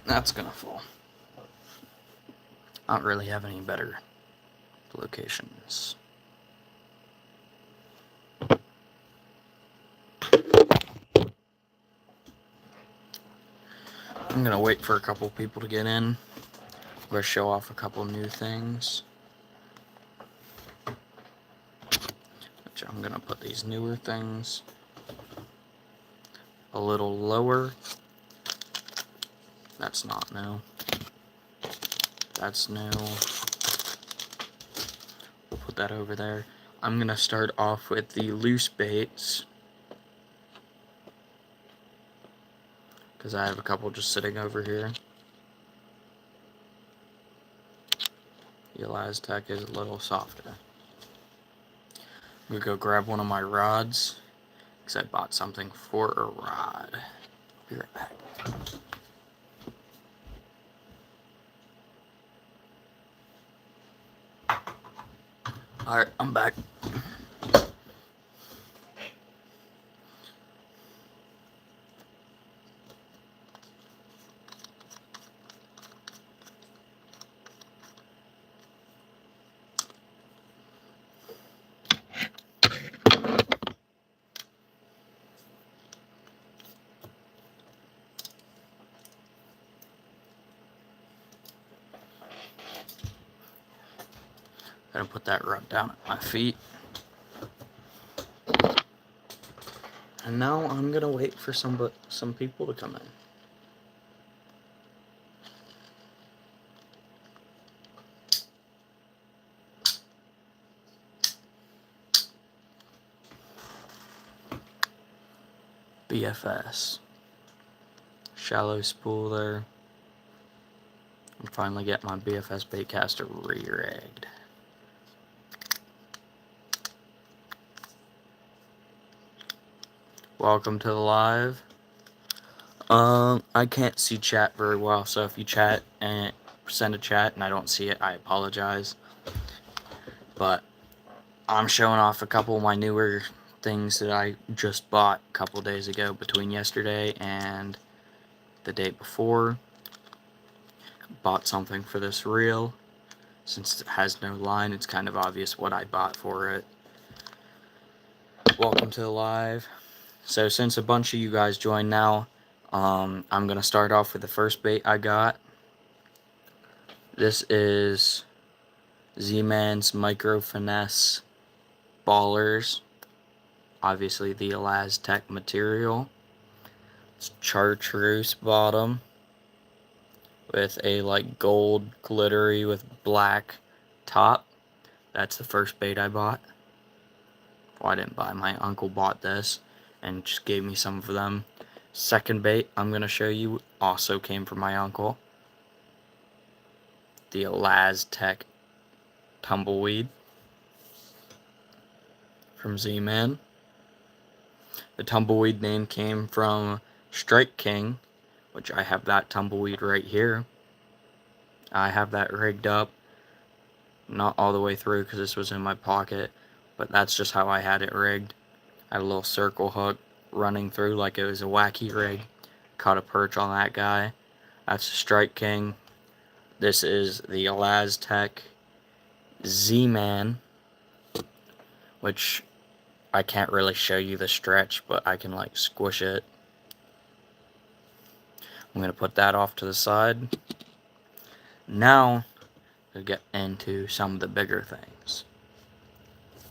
That's gonna fall. I don't really have any better locations. I'm gonna wait for a couple people to get in. I'm gonna show off a couple new things. Which I'm gonna put these newer things a little lower. That's not new. That's new. We'll put that over there. I'm gonna start off with the loose baits, because I have a couple just sitting over here. The Elastec is a little softer. I'm gonna go grab one of my rods, because I bought something for a rod. Be right back. Alright, I'm back. Gonna put that rod down at my feet. And now I'm gonna wait for some people to come in. BFS. Shallow spool there. I'm finally getting my BFS baitcaster re-rigged. Welcome to the live. I can't see chat very well, so if you chat and send a chat and I don't see it, I apologize. But I'm showing off a couple of my newer things that I just bought a couple days ago, between yesterday and the day before. Bought something for this reel. Since it has no line, it's kind of obvious what I bought for it. Welcome to the live. So since a bunch of you guys joined now, I'm going to start off with the first bait I got. This is Z-Man's Micro Finesse Ballers. Obviously the Elastec material. It's chartreuse bottom with a like gold glittery with black top. That's the first bait I bought. Well, I didn't buy, my uncle bought this and just gave me some of them. Second bait I'm going to show you also came from my uncle. The Elastec Tumbleweed from Z-Man. The tumbleweed name came from Strike King, which I have that tumbleweed right here. I have that rigged up. Not all the way through because this was in my pocket, but that's just how I had it rigged. I had a little circle hook running through like it was a wacky rig. Caught a perch on that guy. That's the Strike King. This is the Elastec Z-Man, which I can't really show you the stretch, but I can like squish it. I'm going to put that off to the side. Now, to get into some of the bigger things.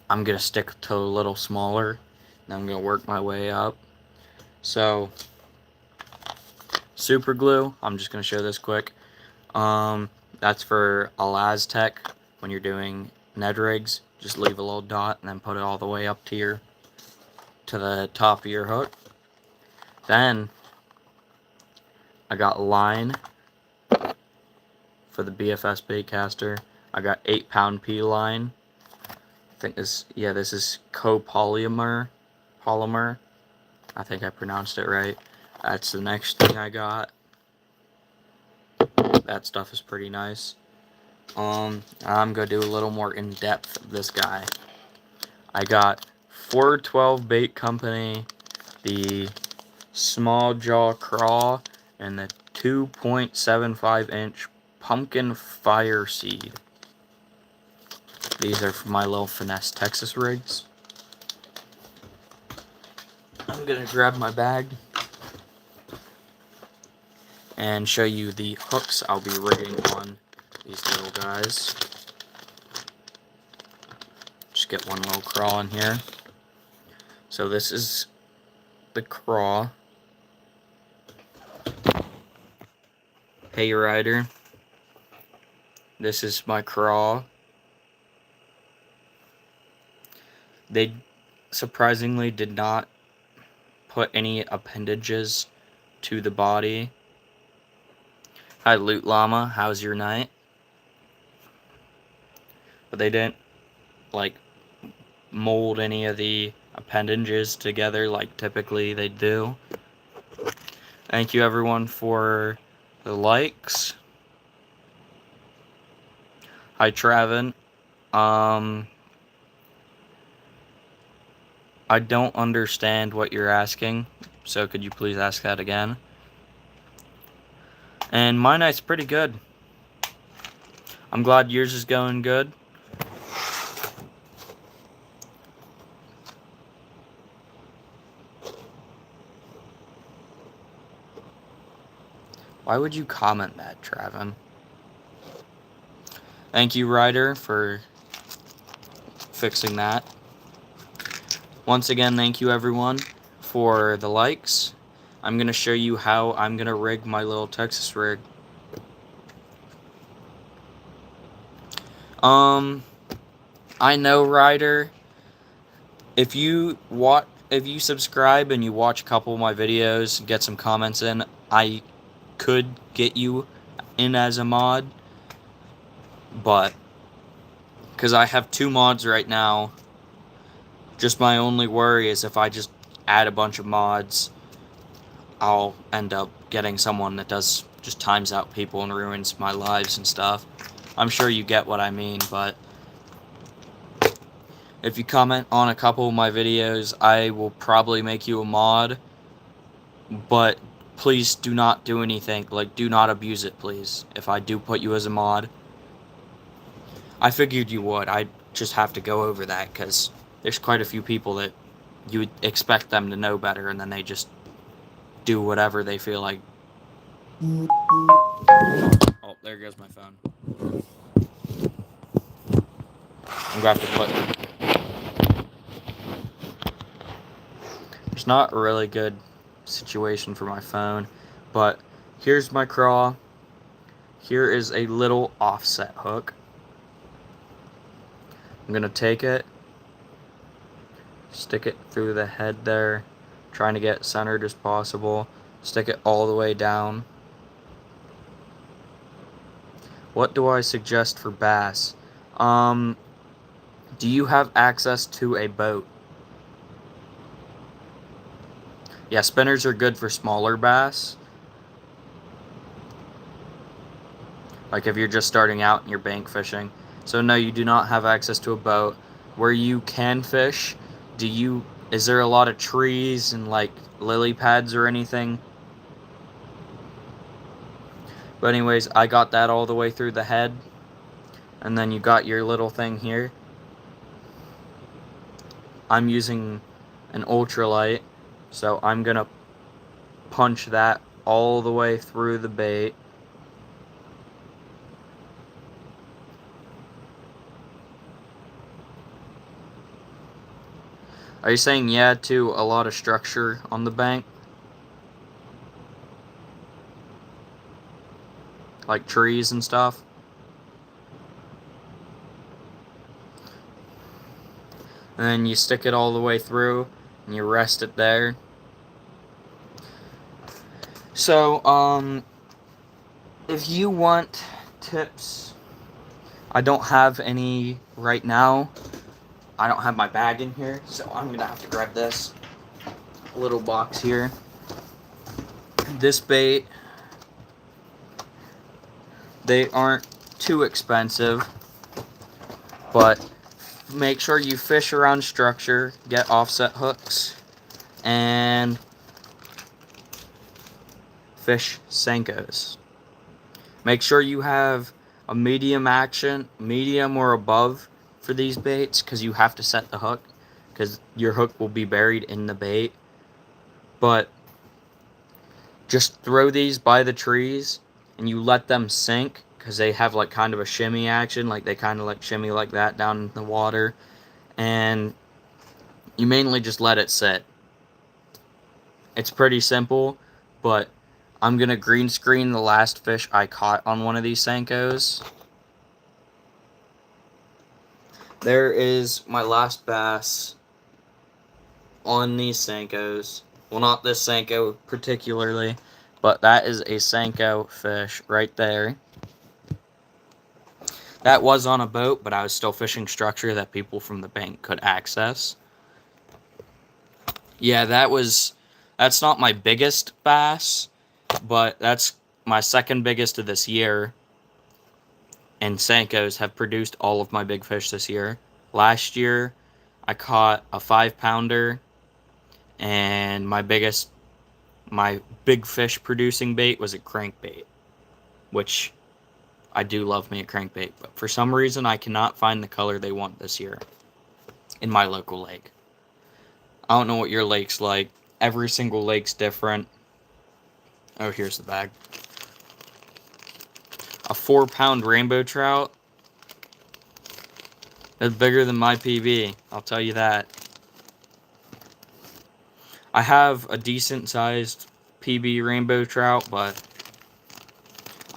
I'm going to stick to a little smaller, and I'm going to work my way up. So, super glue, I'm just going to show this quick. That's for Elastec. When you're doing Ned rigs, just leave a little dot and then put it all the way up to the top of your hook. Then, I got line for the BFS baitcaster. I got 8-pound P line. I think this is copolymer. I think I pronounced it right. That's the next thing I got. That stuff is pretty nice. I'm gonna do a little more in depth of this guy. I got 412 Bait Company, the small jaw craw, and the 2.75-inch pumpkin fire seed. These are for my little finesse Texas rigs. I'm gonna grab my bag and show you the hooks I'll be rigging on these little guys. Just get one little crawl in here. So this is the crawl. Hey Ryder, this is my crawl. They surprisingly did not put any appendages to the body. Hi Loot Llama, how's your night? But they didn't like mold any of the appendages together like typically they do. Thank you everyone for the likes. Hi Travin. I don't understand what you're asking, so could you please ask that again? And my night's pretty good. I'm glad yours is going good. Why would you comment that, Travin? Thank you, Ryder, for fixing that. Once again, thank you everyone for the likes. I'm going to show you how I'm going to rig my little Texas rig. I know, Ryder, if you subscribe and you watch a couple of my videos and get some comments in, I could get you in as a mod, but because I have 2 mods right now, just my only worry is if I just add a bunch of mods, I'll end up getting someone that does just times out people and ruins my lives and stuff. I'm sure you get what I mean, but if you comment on a couple of my videos, I will probably make you a mod, but please do not do anything, like do not abuse it, please, if I do put you as a mod. I figured you would. I just have to go over that because there's quite a few people that you would expect them to know better and then they just do whatever they feel like. Oh, there goes my phone. I'm gonna have to put... It's not a really good situation for my phone, but here's my craw. Here is a little offset hook. I'm gonna take it, stick it through the head there, trying to get centered as possible, stick it all the way down. What do I suggest for bass? Do you have access to a boat? Yeah, spinners are good for smaller bass. Like if you're just starting out and you're bank fishing. So no, you do not have access to a boat. Where you can fish, is there a lot of trees and like lily pads or anything? But anyways, I got that all the way through the head. And then you got your little thing here. I'm using an ultralight, so I'm gonna punch that all the way through the bait. Are you saying yeah to a lot of structure on the bank? Like trees and stuff? And then you stick it all the way through and you rest it there. So, if you want tips, I don't have any right now. I don't have my bag in here, so I'm gonna have to grab this little box here. This bait, they aren't too expensive, but make sure you fish around structure, get offset hooks, and fish Senkos. Make sure you have a medium action, medium or above for these baits, because you have to set the hook, because your hook will be buried in the bait. But just throw these by the trees and you let them sink, because they have like kind of a shimmy action, like they kind of like shimmy like that down in the water, and you mainly just let it sit. It's pretty simple, but I'm gonna green screen the last fish I caught on one of these Senkos. There is my last bass on these Senkos. Well, not this Senko particularly, but that is a Senko fish right there. That was on a boat, but I was still fishing structure that people from the bank could access. Yeah, that's not my biggest bass, but that's my second biggest of this year. And Senkos have produced all of my big fish this year. Last year, I caught a 5-pounder, and my big fish producing bait was a crankbait, which I do love me a crankbait, but for some reason I cannot find the color they want this year in my local lake. I don't know what your lake's like. Every single lake's different. Oh, here's the bag. A 4-pound rainbow trout. It's bigger than my PB, I'll tell you that. I have a decent sized PB rainbow trout, but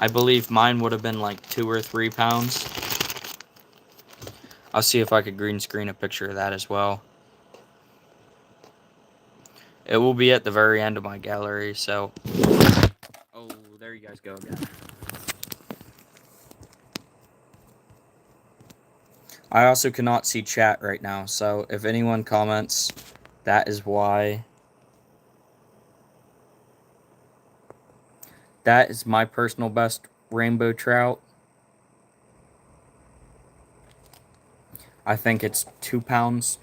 I believe mine would have been like 2 or 3 pounds. I'll see if I could green screen a picture of that as well. It will be at the very end of my gallery, so... Oh, there you guys go again. I also cannot see chat right now, so if anyone comments, that is why. That is my personal best rainbow trout. I think it's 2 pounds.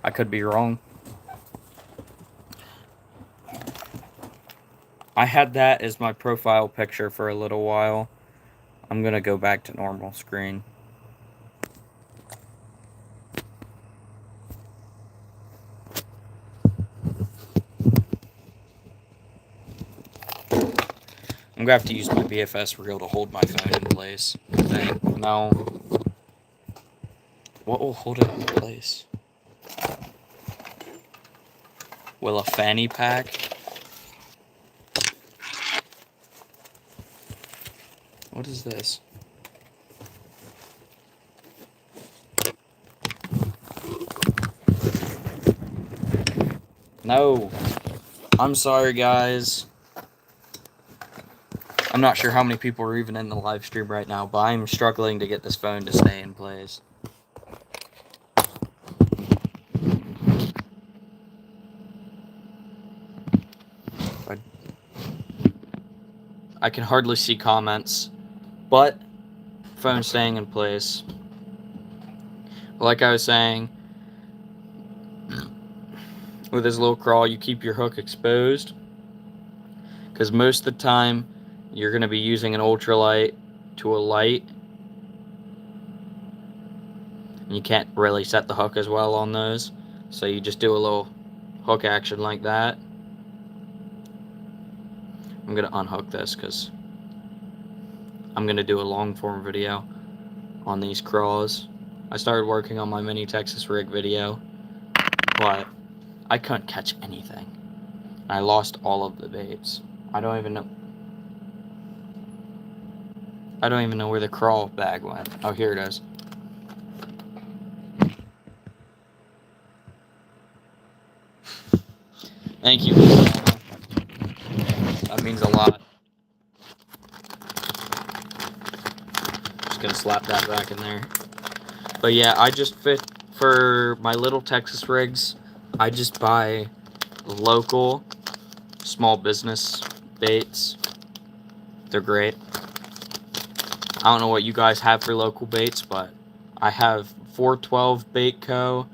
I could be wrong. I had that as my profile picture for a little while. I'm gonna go back to normal screen. I'm gonna have to use my BFS reel to hold my phone in place. I think. No. What will hold it in place? Will a fanny pack? What is this? No. I'm sorry, guys. I'm not sure how many people are even in the live stream right now, but I'm struggling to get this phone to stay in place. I can hardly see comments, but phone staying in place. Like I was saying, with this little crawl, you keep your hook exposed, because most of the time you're going to be using an ultralight to a light, and you can't really set the hook as well on those, so you just do a little hook action like that. I'm going to unhook this because I'm going to do a long form video on these crawls. I started working on my mini Texas rig video, but I couldn't catch anything. I lost all of the baits. I don't even know where the crawl bag went. Oh, here it is. Thank you. That means a lot. Just gonna slap that back in there. But yeah, I just fit for my little Texas rigs. I just buy local small business baits. They're great. I don't know what you guys have for local baits, but I have 412 Bait Co.,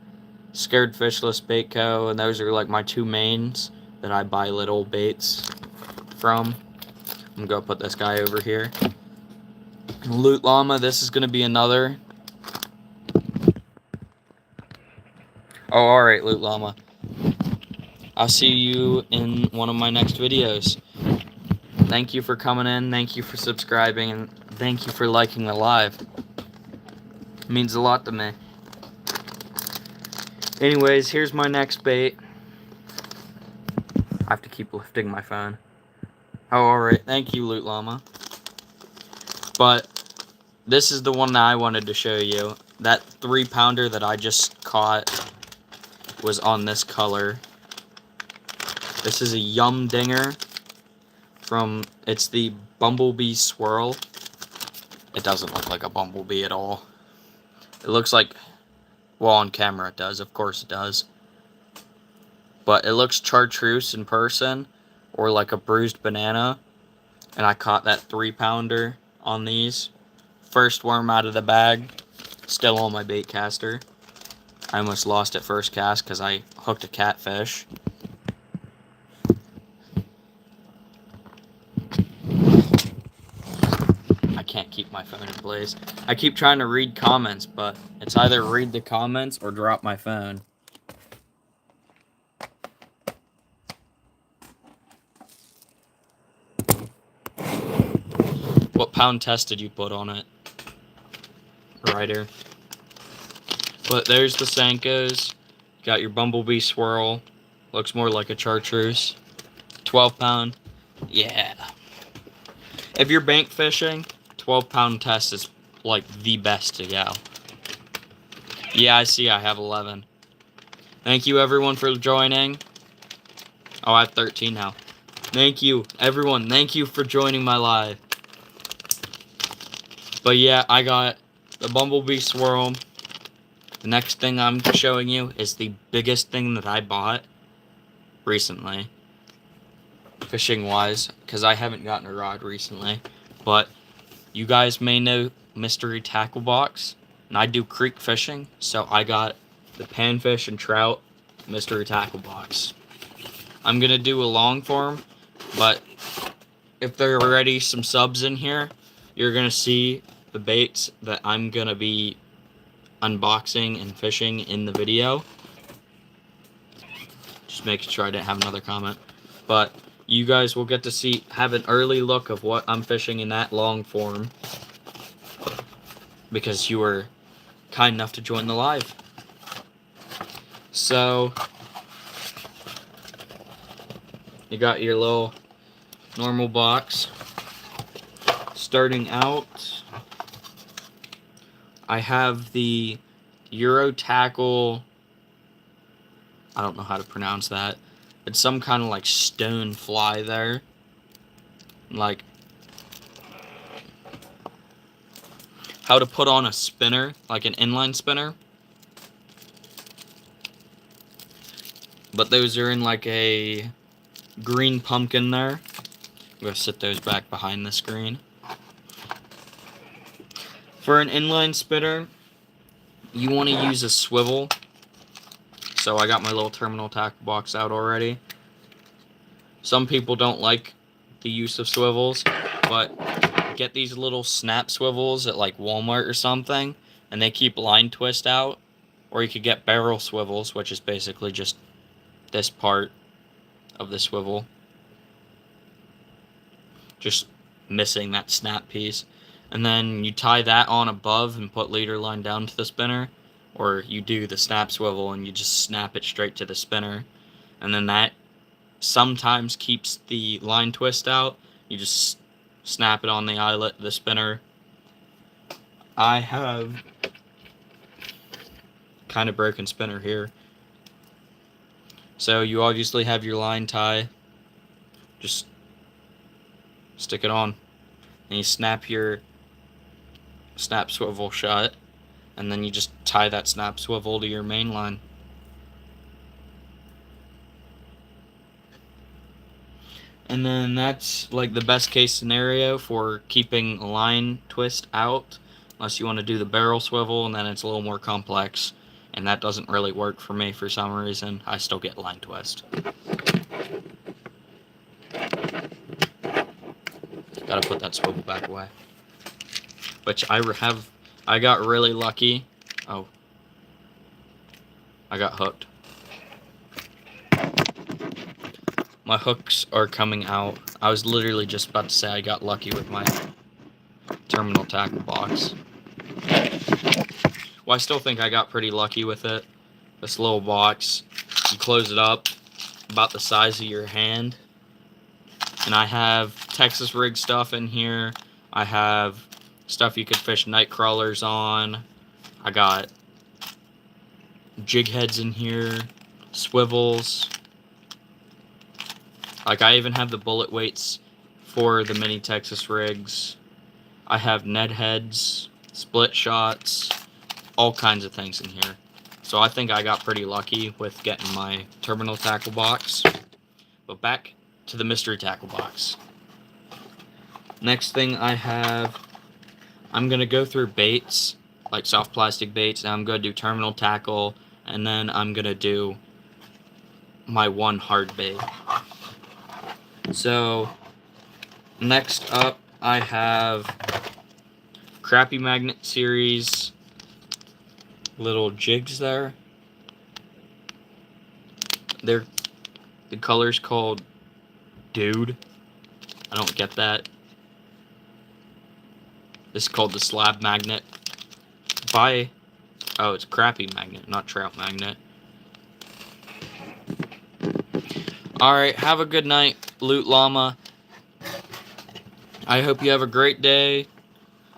Scared Fishless Bait Co., and those are like my two mains. that I buy little baits from. I'm going to put this guy over here. Loot Llama, this is going to be another. Oh, alright, Loot Llama. I'll see you in one of my next videos. Thank you for coming in, thank you for subscribing, and thank you for liking the live. It means a lot to me. Anyways, here's my next bait. I have to keep lifting my phone. Oh, alright, thank you, Loot Llama. But this is the one that I wanted to show you. That 3-pounder that I just caught was on this color. This is a Yum Dinger from, it's the Bumblebee swirl. It doesn't look like a bumblebee at all. It looks like, well, on camera it does, of course it does. But it looks chartreuse in person, or like a bruised banana. And I caught that 3-pounder on these. First worm out of the bag, still on my baitcaster. I almost lost it first cast because I hooked a catfish. I can't keep my phone in place. I keep trying to read comments, but it's either read the comments or drop my phone. What pound test did you put on it? Right here. But there's the Senkos. Got your Bumblebee swirl. Looks more like a chartreuse. 12-pound. Yeah. If you're bank fishing, 12-pound test is like the best to go. Yeah, I see I have 11. Thank you everyone for joining. Oh, I have 13 now. Thank you, everyone. Thank you for joining my live. But yeah, I got the Bumblebee swirl. The next thing I'm showing you is the biggest thing that I bought recently, fishing-wise, because I haven't gotten a rod recently. But you guys may know Mystery Tackle Box, and I do creek fishing, so I got the Panfish and Trout Mystery Tackle Box. I'm going to do a long form, but if there are already some subs in here, you're going to see the baits that I'm going to be unboxing and fishing in the video. Just making sure I didn't have another comment. But you guys will get to have an early look of what I'm fishing in that long form, because you were kind enough to join the live. So you got your little normal box. Starting out, I have the Euro Tackle, I don't know how to pronounce that. It's some kind of like stone fly there. Like how to put on a spinner, like an inline spinner. But those are in like a green pumpkin there. I'm going to sit those back behind the screen. For an inline spinner, you want to use a swivel. So I got my little terminal tackle box out already. Some people don't like the use of swivels, but get these little snap swivels at like Walmart or something, and they keep line twist out. Or you could get barrel swivels, which is basically just this part of the swivel. Just missing that snap piece. And then you tie that on above and put leader line down to the spinner. Or you do the snap swivel and you just snap it straight to the spinner. And then that sometimes keeps the line twist out. You just snap it on the eyelet of the spinner. I have kind of broken spinner here. So you obviously have your line tie. Just stick it on. And you snap your snap swivel shut. And then you just tie that snap swivel to your main line. And then that's like the best case scenario for keeping a line twist out. Unless you want to do the barrel swivel, and then it's a little more complex. And that doesn't really work for me for some reason. I still get line twist. Gotta put that swivel back away. Which I got really lucky. Oh. I got hooked. My hooks are coming out. I was literally just about to say I got lucky with my terminal tackle box. Well, I still think I got pretty lucky with it. This little box, you close it up, about the size of your hand. And I have Texas rig stuff in here. I have stuff you could fish night crawlers on. I got jig heads in here, swivels. Like, I even have the bullet weights for the mini Texas rigs. I have Ned heads, split shots, all kinds of things in here. So I think I got pretty lucky with getting my terminal tackle box. But back to the mystery tackle box. Next thing I have, I'm going to go through baits, like soft plastic baits, and I'm going to do terminal tackle, and then I'm going to do my one hard bait. So, next up, I have Crappie Magnet Series little jigs there. The color's called Dude. I don't get that. This is called the Slab Magnet. Oh, it's Crappie Magnet, not Trout Magnet. Alright, have a good night, Loot Llama. I hope you have a great day.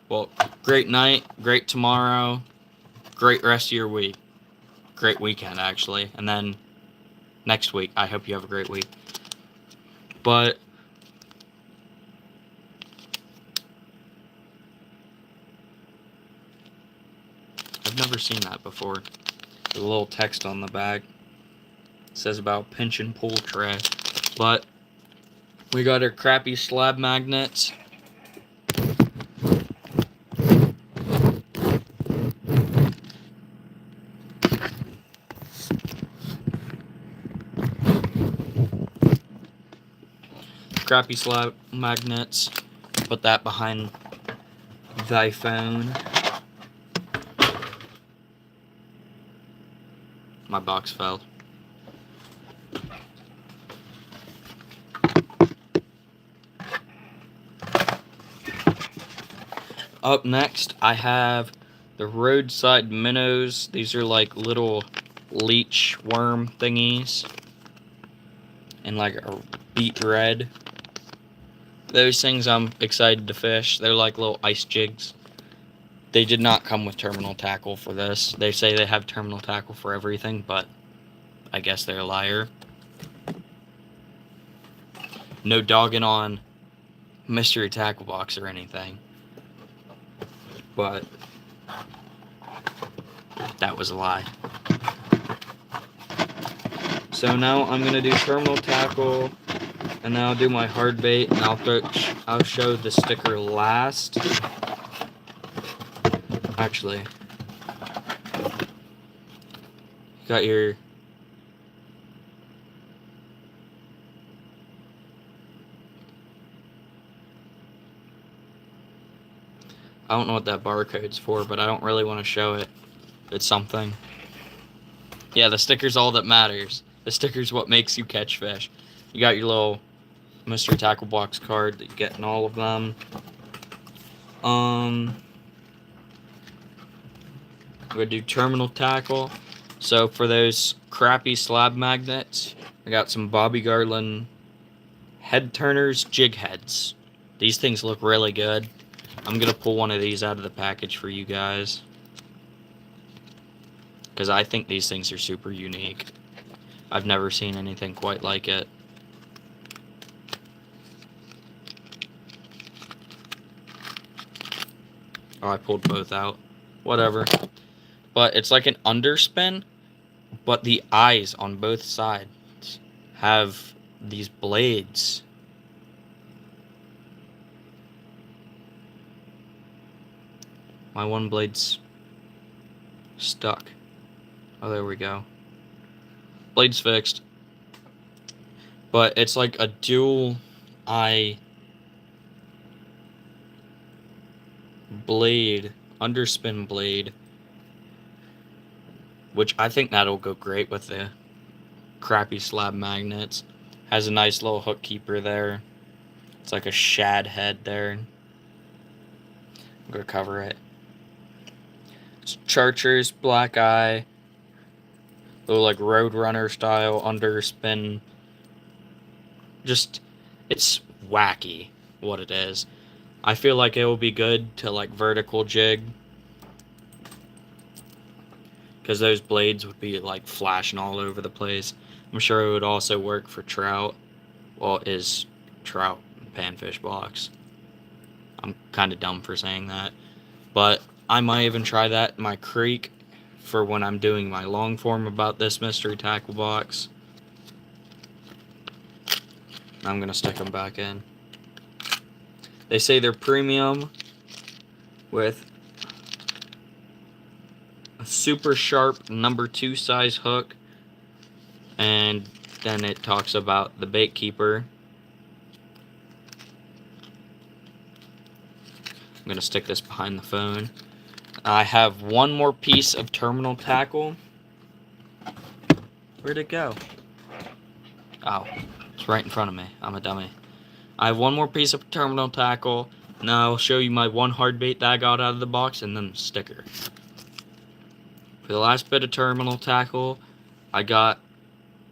Well, great night, great tomorrow, great rest of your week. Great weekend, actually. And then next week, I hope you have a great week. But I've never seen that before. There's a little text on the back. It says about pinch and pull tray. But we got our crappie slab magnets. Crappie slab magnets. Put that behind thy phone. My box fell. Up next, I have the roadside minnows. These are like little leech worm thingies. And like a beet red. Those things I'm excited to fish. They're like little ice jigs. They did not come with terminal tackle for this. They say they have terminal tackle for everything, but I guess they're a liar. No dogging on mystery tackle box or anything. But that was a lie. So now I'm going to do terminal tackle, and then I'll do my hard bait, and I'll show the sticker last. Actually, you got your I don't know what that barcode's for, but I don't really want to show it. It's something. Yeah, the sticker's all that matters. The sticker's what makes you catch fish. You got your little mystery tackle box card that you get in all of them. I'm gonna do terminal tackle. So for those crappy slab magnets, I got some Bobby Garland head turners jig heads. These things look really good. I'm gonna pull one of these out of the package for you guys, because I think these things are super unique. I've never seen anything quite like it. Oh, I pulled both out. Whatever. But it's like an underspin, but the eyes on both sides have these blades. My one blade's stuck. Oh, there we go. Blade's fixed. But it's like a dual eye blade, underspin blade, which I think that'll go great with the crappy slab magnets. Has a nice little hook keeper there. It's like a shad head there. I'm gonna cover it. It's Chartreuse, black eye, little like Roadrunner style underspin. Just, it's wacky what it is. I feel like it will be good to like vertical jig, because those blades would be like flashing all over the place. I'm sure it would also work for trout. Well, it is trout panfish box. I'm kind of dumb for saying that, but I might even try that in my creek for when I'm doing my long form about this mystery tackle box. I'm gonna stick them back in. They say they're premium with a super sharp number 2 size hook, and then it talks about the bait keeper. I'm gonna stick this behind the phone. I have one more piece of terminal tackle. Where'd it go? Oh, it's right in front of me. I'm a dummy. I have one more piece of terminal tackle. Now I'll show you my one hard bait that I got out of the box, and then the sticker. For the last bit of terminal tackle, I got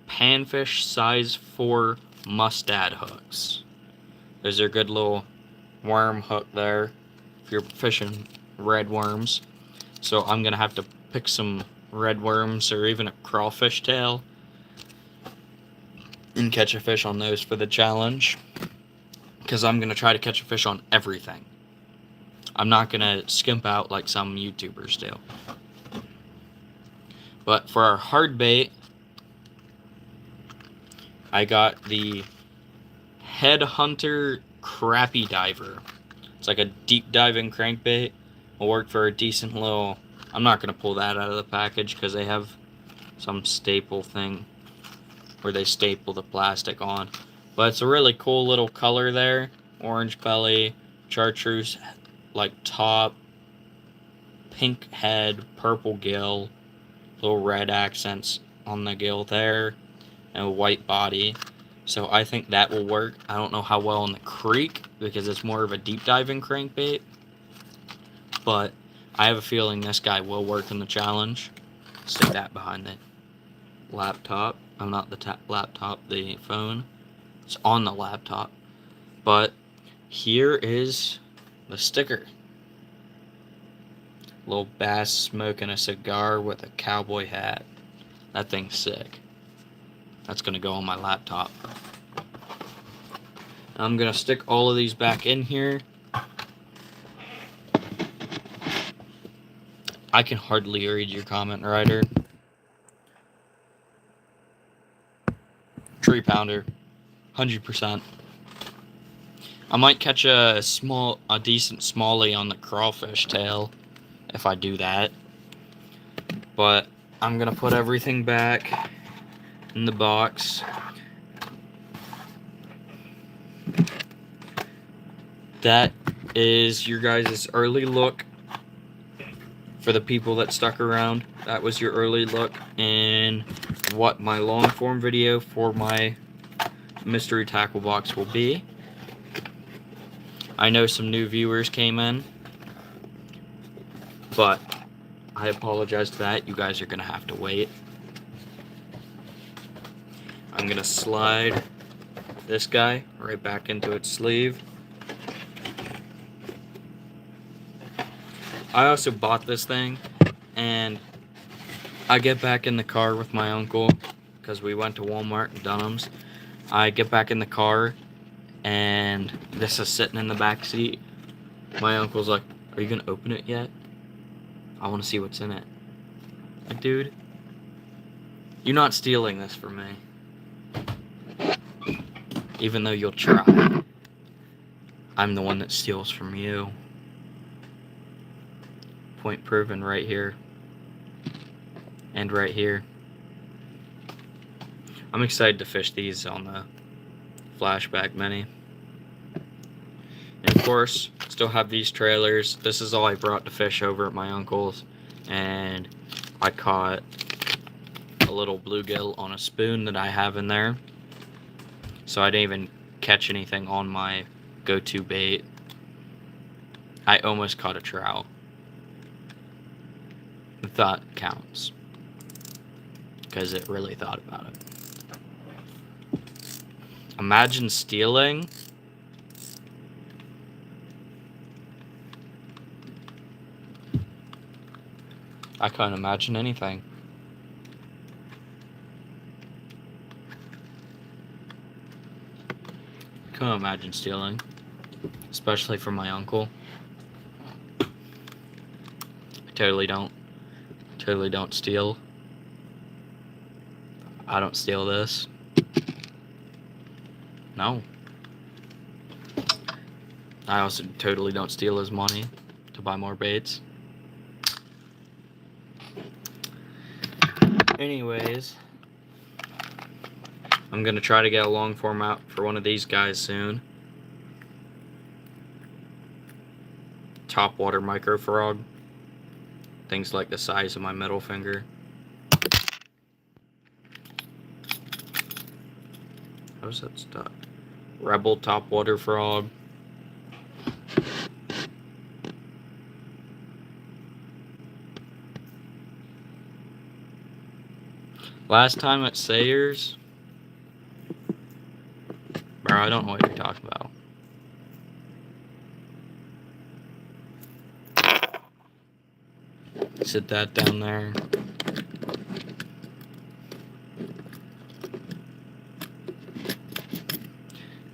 Panfish size 4 mustad hooks. Those are a good little worm hook there if you're fishing red worms. So I'm gonna have to pick some red worms or even a crawfish tail and catch a fish on those for the challenge, because I'm gonna try to catch a fish on everything. I'm not gonna skimp out like some YouTubers do. But for our hard bait, I got the Headhunter Crappie Diver. It's like a deep diving crankbait. Will work for a decent little... I'm not going to pull that out of the package because they have some staple thing where they staple the plastic on. But it's a really cool little color there. Orange belly, chartreuse like top, pink head, purple gill, little red accents on the gill there, and a white body. So I think that will work. I don't know how well in the creek because it's more of a deep diving crankbait, but I have a feeling this guy will work in the challenge. Stick that behind the laptop. I'm not the laptop, the phone. It's on the laptop. But here is the sticker. Little bass smoking a cigar with a cowboy hat. That thing's sick. That's gonna go on my laptop. I'm gonna stick all of these back in here. I can hardly read your comment, Ryder. Tree pounder, 100%. I might catch a decent smallie on the crawfish tail if I do that. But I'm gonna put everything back in the box. That is your guys' early look. For the people that stuck around, that was your early look in what my long form video for my mystery tackle box will be. I know some new viewers came in, but I apologize to that. You guys are gonna have to wait. I'm gonna slide this guy right back into its sleeve. I also bought this thing, and I get back in the car with my uncle because we went to Walmart and Dunham's. I get back in the car, and this is sitting in the back seat. My uncle's like, "Are you gonna open it yet? I want to see what's in it." Like, dude, you're not stealing this from me. Even though you'll try. I'm the one that steals from you. Point proven right here. And right here. I'm excited to fish these on the Flashback Mini. And of course, still have these trailers. This is all I brought to fish over at my uncle's, and I caught a little bluegill on a spoon that I have in there. So I didn't even catch anything on my go-to bait. I almost caught a trout. The thought counts, because it really thought about it. Imagine stealing I can't imagine anything. Can't imagine stealing, especially from my uncle. I totally don't steal. I don't steal this. No. I also totally don't steal his money to buy more baits. Anyways, I'm gonna try to get a long form out for one of these guys soon. Topwater micro frog. Things like the size of my middle finger. How's that stuck? Rebel topwater frog. Last time at Sayers, bro, I don't know what you're talking about. Sit that down there.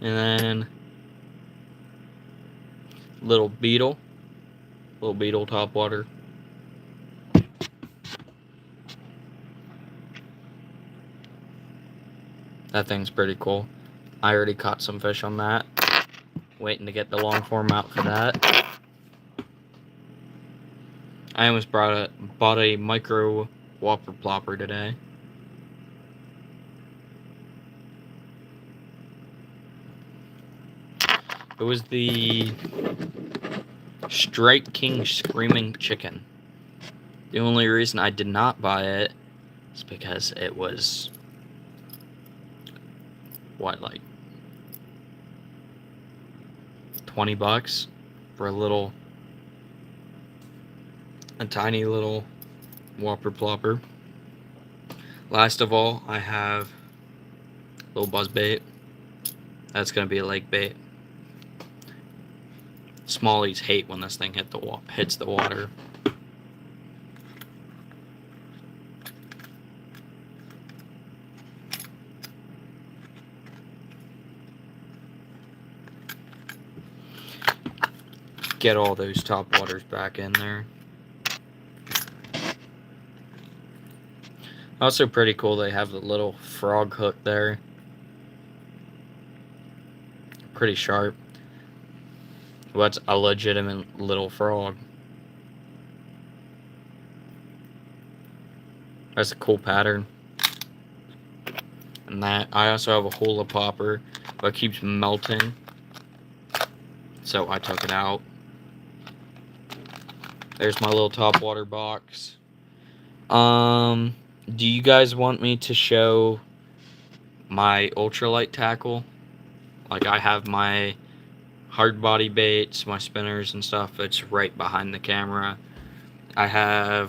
And then little beetle topwater. That thing's pretty cool. I already caught some fish on that. Waiting to get the long form out for that. I almost bought a micro whopper plopper today. It was the Strike King Screaming Chicken. The only reason I did not buy it is because it was, what, like $20 for a tiny little whopper plopper. Last of all, I have a little buzz bait. That's gonna be a lake bait. Smallies hate when this thing hits the water. Get all those top waters back in there. Also pretty cool, they have the little frog hook there. Pretty sharp. What's a legitimate little frog. That's a cool pattern. And that, I also have a hula popper, but it keeps melting. So I took it out. There's my little topwater box. Do you guys want me to show my ultralight tackle? Like, I have my hard body baits, my spinners and stuff. It's right behind the camera. I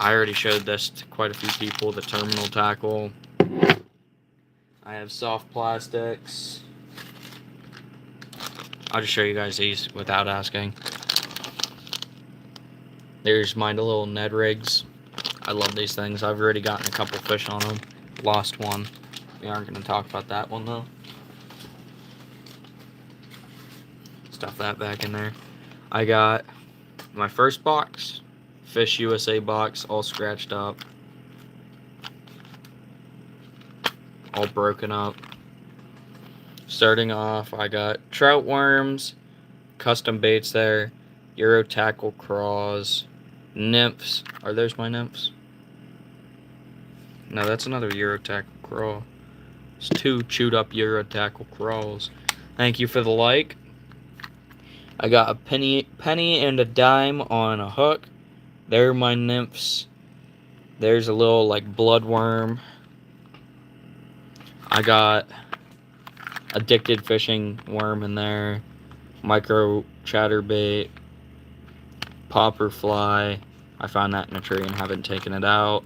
already showed this to quite a few people, the terminal tackle. I have soft plastics. I'll just show you guys these without asking. There's my little Ned rigs. I love these things. I've already gotten a couple fish on them. Lost one. We aren't going to talk about that one though. Stuff that back in there. I got my first box. Fish USA box. All scratched up. All broken up. Starting off, I got trout worms. Custom baits there. Euro tackle craws. Nymphs. Are those my nymphs? No, that's another Euro tackle craw. It's two chewed up Euro tackle craws. Thank you for the like. I got a penny and a dime on a hook. There are my nymphs. There's a little like bloodworm. I got addicted fishing worm in there. Micro chatterbait. Popper fly. I found that in a tree and haven't taken it out.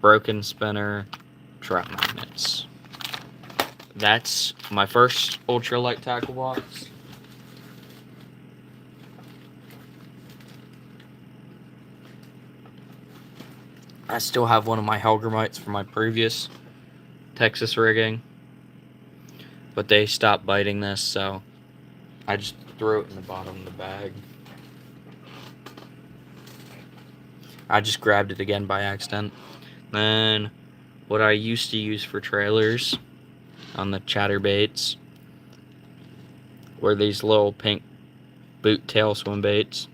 Broken spinner. Trap magnets. That's my first ultralight tackle box. I still have one of my Helgramites from my previous Texas rigging, but they stopped biting this, so I just threw it in the bottom of the bag. I just grabbed it again by accident. Then what I used to use for trailers on the chatterbaits were these little pink boot tail swim baits,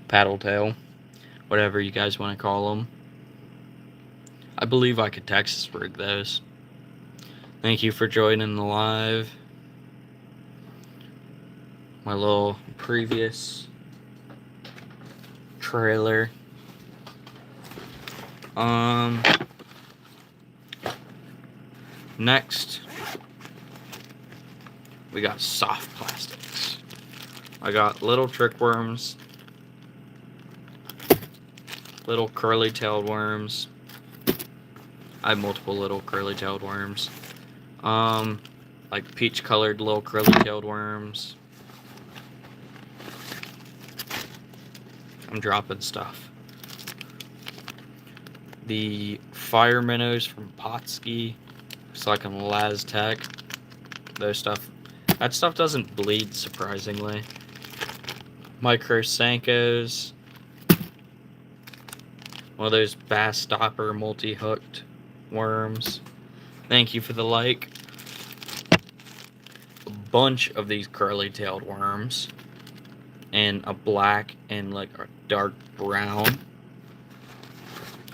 paddle tail, whatever you guys want to call them. I believe I could Texas rig those. Thank you for joining the live. My little previous trailer. Next, we got soft plastics. I got little trick worms, little curly-tailed worms. I have multiple little curly-tailed worms. Like peach-colored little curly-tailed worms. I'm dropping stuff. The fire minnows from Potski. It's like an Laztec. Those stuff. That stuff doesn't bleed, surprisingly. Micro Sankos. One of those bass stopper multi-hooked worms. Thank you for the like. A bunch of these curly-tailed worms. And a black and like a dark brown.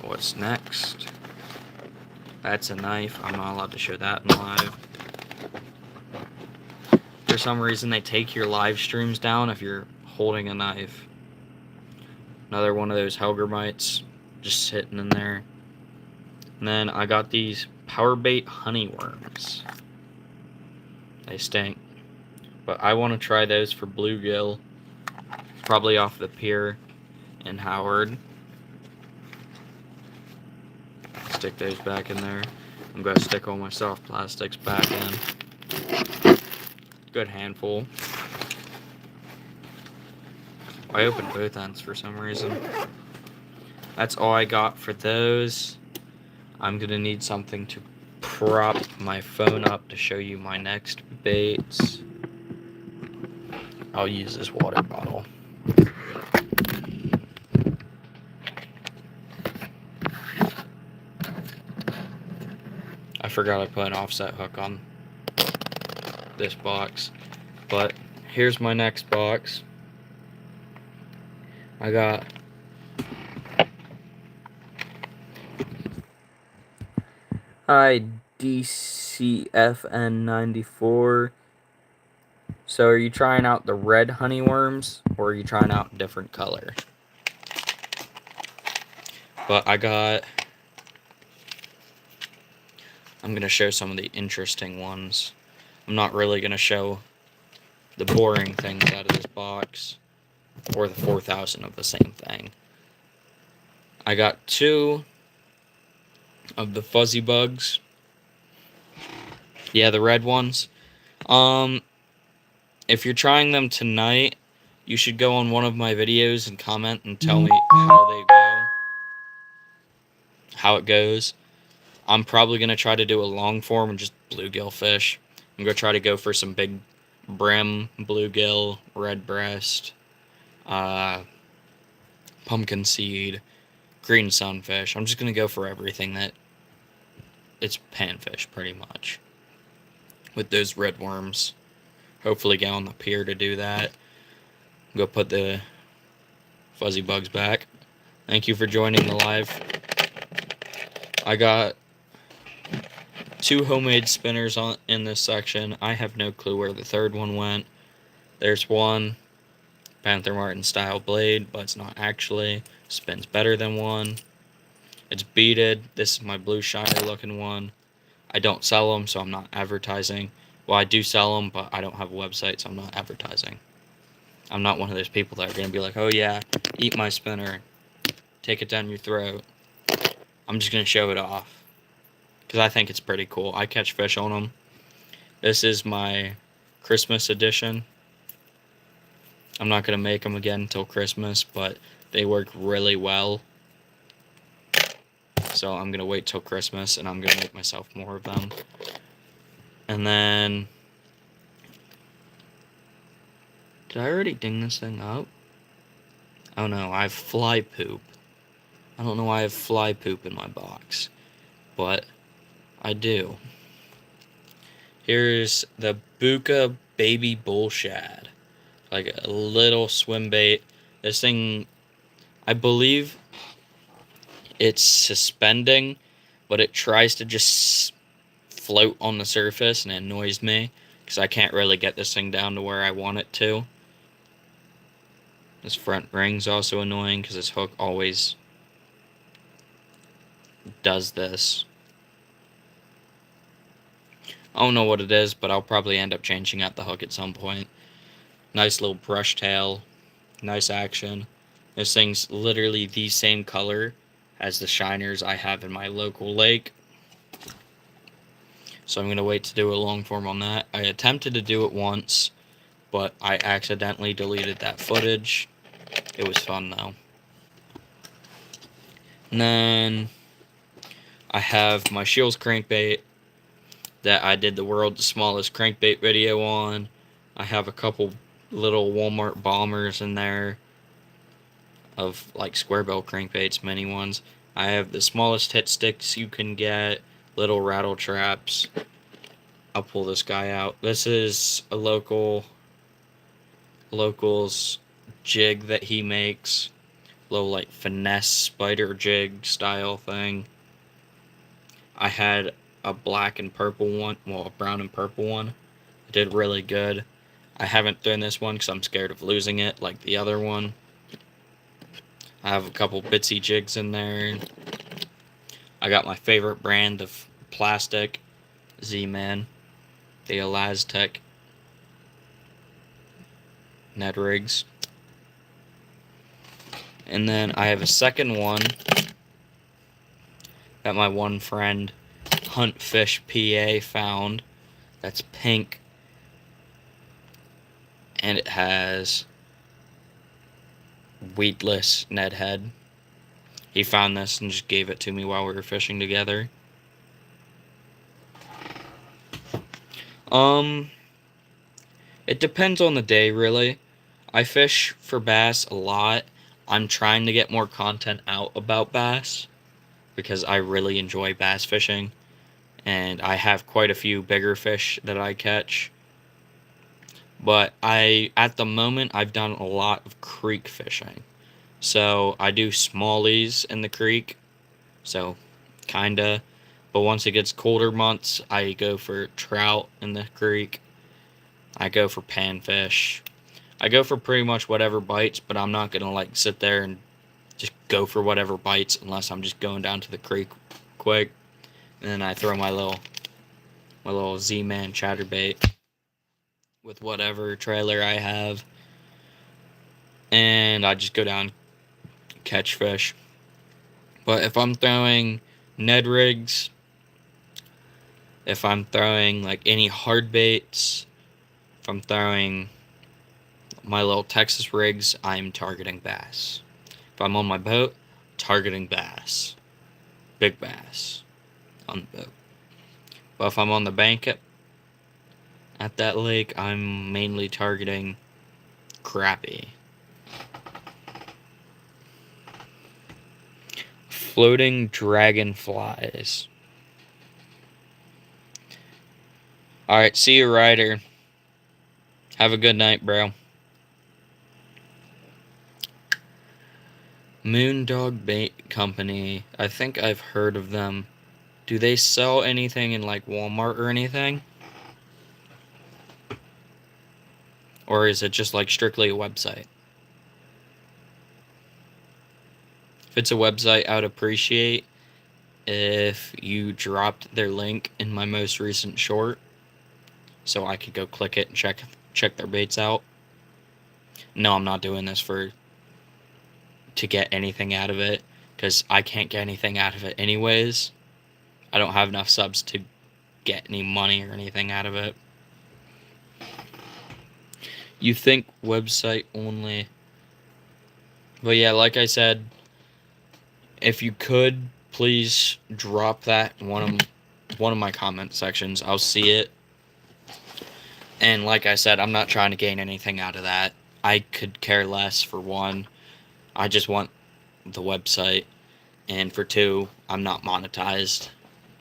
What's next? That's a knife. I'm not allowed to show that in live. For some reason, they take your live streams down if you're holding a knife. Another one of those Helgramites just sitting in there. And then I got these power bait honey worms. They stink. But I want to try those for bluegill. Probably off the pier in Howard. Stick those back in there. I'm going to stick all my soft plastics back in. Good handful. I opened both ends for some reason. That's all I got for those. I'm going to need something to prop my phone up to show you my next baits. I'll use this water bottle. I forgot I put an offset hook on this box, but here's my next box. I got DCFN94. So are you trying out the red honey worms or are you trying out a different color? But I'm going to show some of the interesting ones. I'm not really going to show the boring things out of this box, or the 4,000 of the same thing. I got 2 of the fuzzy bugs. Yeah, the red ones. If you're trying them tonight, you should go on one of my videos and comment and tell me how they go. How it goes. I'm probably going to try to do a long form and just bluegill fish. I'm going to try to go for some big brim, bluegill, red breast, pumpkin seed, green sunfish. I'm just going to go for everything that it's panfish, pretty much. With those red worms. Hopefully get on the pier to do that. Go put the fuzzy bugs back. Thank you for joining the live. I got 2 homemade spinners in this section. I have no clue where the third one went. There's one. Panther Martin style blade, but it's not actually. Spins better than one. It's beaded. This is my blue shiner looking one. I don't sell them, so I'm not advertising. Well, I do sell them, but I don't have a website, so I'm not advertising. I'm not one of those people that are going to be like, oh yeah, eat my spinner, take it down your throat. I'm just going to show it off, because I think it's pretty cool. I catch fish on them. This is my Christmas edition. I'm not going to make them again until Christmas, but they work really well. So I'm going to wait till Christmas, and I'm going to make myself more of them. And then... Did I already ding this thing up? Oh no, I have fly poop. I don't know why I have fly poop in my box, but I do. Here's the Buka Baby Bull Shad. Like a little swim bait. This thing, I believe it's suspending, but it tries to just float on the surface, and it annoys me because I can't really get this thing down to where I want it to. This front ring's also annoying because this hook always does this. I don't know what it is, but I'll probably end up changing out the hook at some point. Nice little brush tail. Nice action. This thing's literally the same color as the shiners I have in my local lake. So I'm going to wait to do a long form on that. I attempted to do it once, but I accidentally deleted that footage. It was fun though. And then I have my Shields crankbait that I did the world's smallest crankbait video on. I have a couple little Walmart bombers in there of like square bill crankbaits, mini ones. I have the smallest hit sticks you can get, little rattle traps. I'll pull this guy out. This is a local's jig that he makes. Little like finesse spider jig style thing. I had a black and purple one, well, a brown and purple one. It did really good. I haven't done this one because I'm scared of losing it like the other one. I have a couple bitsy jigs in there. I got my favorite brand of plastic, Z-Man, the Elaztec Ned rigs. And then I have a second one that my one friend, Hunt Fish PA, found. That's pink. And it has weedless Ned head. He found this and just gave it to me while we were fishing together. It depends on the day, really. I fish for bass a lot. I'm trying to get more content out about bass because I really enjoy bass fishing, and I have quite a few bigger fish that I catch. But at the moment, I've done a lot of creek fishing. So I do smallies in the creek, so kinda. But once it gets colder months, I go for trout in the creek. I go for panfish. I go for pretty much whatever bites, but I'm not gonna like sit there and just go for whatever bites unless I'm just going down to the creek quick. And then I throw my little Z-Man chatterbait with whatever trailer I have, and I just go down, catch fish. But if I'm throwing Ned rigs, if I'm throwing like any hard baits, if I'm throwing my little Texas rigs, I'm targeting bass. If I'm on my boat, targeting bass. Big bass on the boat. But if I'm on the bank at that lake, I'm mainly targeting crappie. Floating dragonflies. Alright, see you, Ryder. Have a good night, bro. Moondog Bait Company. I think I've heard of them. Do they sell anything in like Walmart or anything? Or is it just like strictly a website? If it's a website, I would appreciate if you dropped their link in my most recent short, so I could go click it and check their baits out. No, I'm not doing this to get anything out of it, because I can't get anything out of it anyways. I don't have enough subs to get any money or anything out of it. You think website only. But yeah, like I said, if you could, please drop that in one of my comment sections. I'll see it. And like I said, I'm not trying to gain anything out of that. I could care less, for one. I just want the website. And for two, I'm not monetized.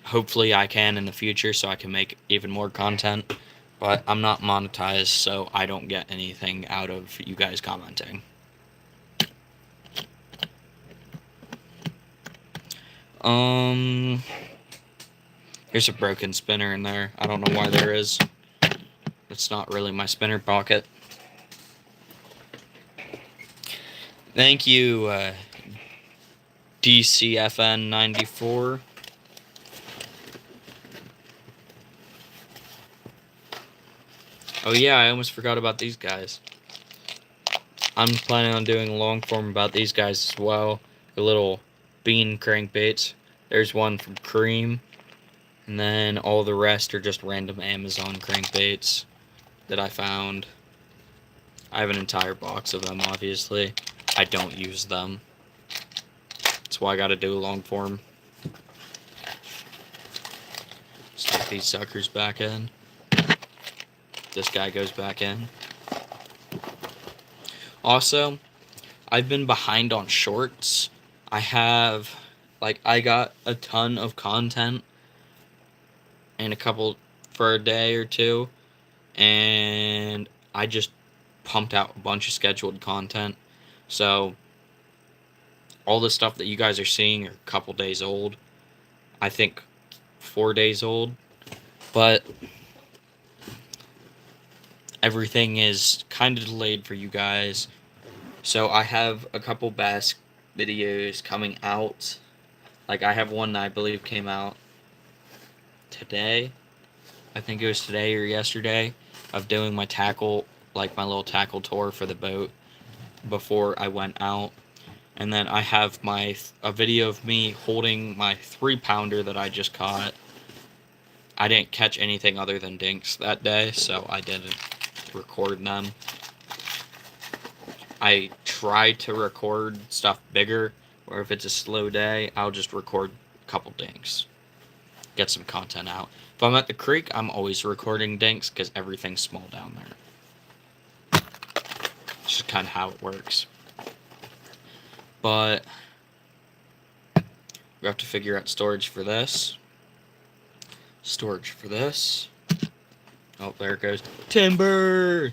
Hopefully I can in the future, so I can make even more content. But I'm not monetized, so I don't get anything out of you guys commenting. There's a broken spinner in there. I don't know why there is. It's not really my spinner pocket. Thank you, DCFN94. Oh yeah, I almost forgot about these guys. I'm planning on doing a long form about these guys as well. The little bean crankbaits. There's one from Cream. And then all the rest are just random Amazon crankbaits that I found. I have an entire box of them, obviously. I don't use them. That's why I gotta do a long form. Stick these suckers back in. This guy goes back in. Also, I've been behind on shorts. I got a ton of content and a couple for a day or two, and I just pumped out a bunch of scheduled content. So all the stuff that you guys are seeing are a couple days old. I think 4 days old, but everything is kind of delayed for you guys. So I have a couple bass videos coming out. Like, I have one that I believe came out today. I think it was today or yesterday, of doing my tackle, like my little tackle tour for the boat before I went out. And then I have a video of me holding my 3-pounder that I just caught. I didn't catch anything other than dinks that day, so I didn't record them. I try to record stuff bigger, or if it's a slow day, I'll just record a couple dinks. Get some content out. If I'm at the creek, I'm always recording dinks because everything's small down there. It's just kind of how it works. But we have to figure out storage for this. Storage for this. Oh, there it goes. Timber!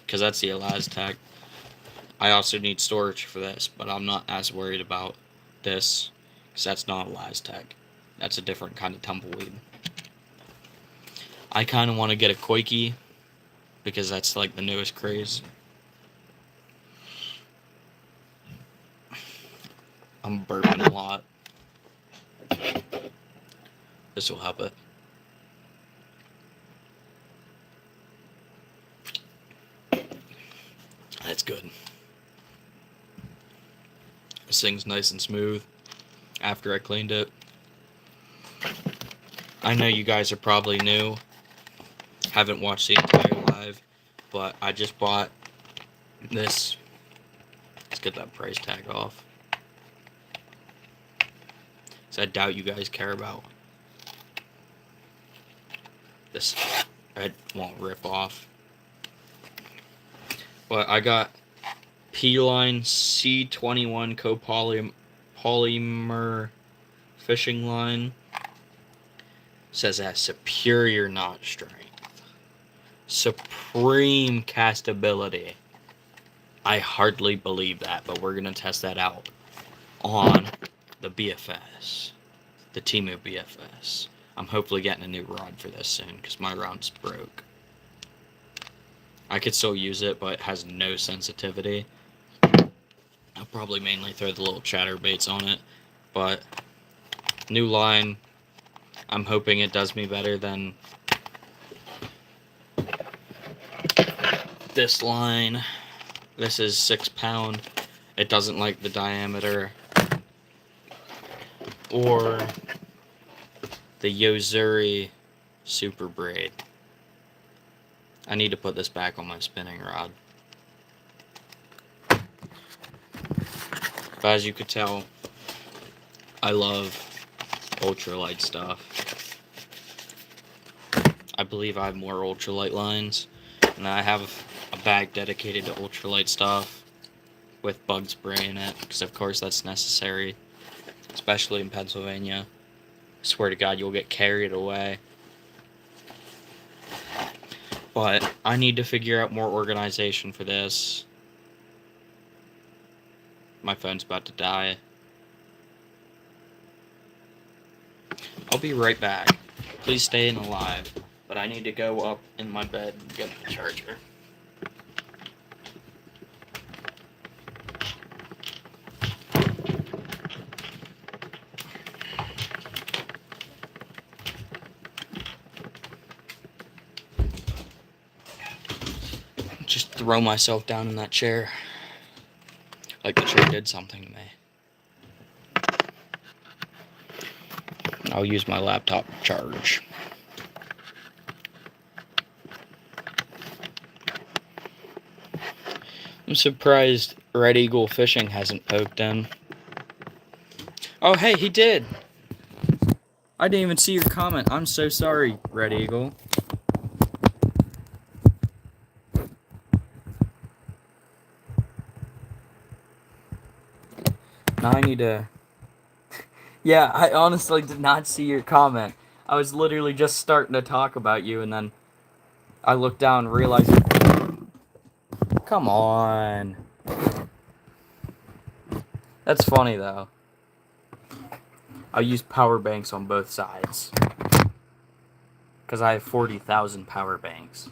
Because that's the Elaztec. I also need storage for this, but I'm not as worried about this, because that's not Elaztec. That's a different kind of tumbleweed. I kind of want to get a Koiki, because that's like the newest craze. I'm burping a lot. This will help it. That's good. This thing's nice and smooth after I cleaned it. I know you guys are probably new, haven't watched the entire live, but I just bought this. Let's get that price tag off. So I doubt you guys care about this. It won't rip off. But I got P-Line C21 copolymer fishing line. Says it has superior knot strength, supreme castability. I hardly believe that, but we're gonna test that out on the BFS, the Temu BFS. I'm hopefully getting a new rod for this soon, because my rod's broke. I could still use it, but it has no sensitivity. I'll probably mainly throw the little chatterbaits on it, but new line, I'm hoping it does me better than this line. This is 6 pound. It doesn't like the diameter. Or the Yozuri Super Braid. I need to put this back on my spinning rod. But as you could tell, I love ultralight stuff. I believe I have more ultralight lines, and I have a bag dedicated to ultralight stuff with bug spray in it, because of course that's necessary, especially in Pennsylvania. I swear to God, you'll get carried away. But I need to figure out more organization for this. My phone's about to die. I'll be right back. Please stay in alive. But I need to go up in my bed and get the charger. Just throw myself down in that chair. Like the chair did something to me. I'll use my laptop to charge. I'm surprised Red Eagle Fishing hasn't poked in. Oh, hey, he did! I didn't even see your comment. I'm so sorry, Red Eagle. Now I need to... Yeah, I honestly did not see your comment. I was literally just starting to talk about you, and then I looked down and realized... Come on. That's funny, though. I use power banks on both sides. Because I have 40,000 power banks.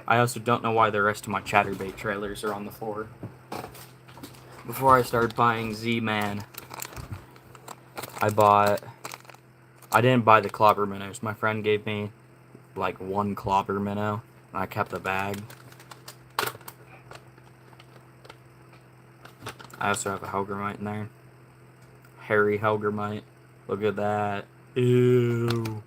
I also don't know why the rest of my chatterbait trailers are on the floor. Before I started buying Z-Man, I didn't buy the clobber minnows. My friend gave me like one clobber minnow, and I kept the bag. I also have a Helgermite in there. Hairy Helgermite. Look at that. Ew.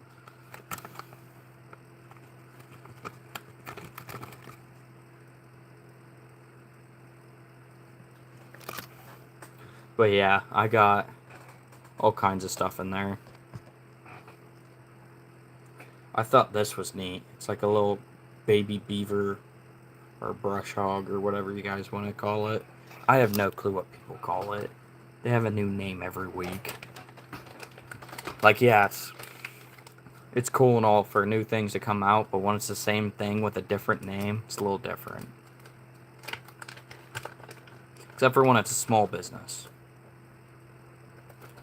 But yeah, I got all kinds of stuff in there. I thought this was neat. It's like a little baby beaver or brush hog or whatever you guys want to call it. I have no clue what people call it. They have a new name every week. Like, yeah, it's cool and all for new things to come out, but when it's the same thing with a different name, it's a little different. Except for when it's a small business.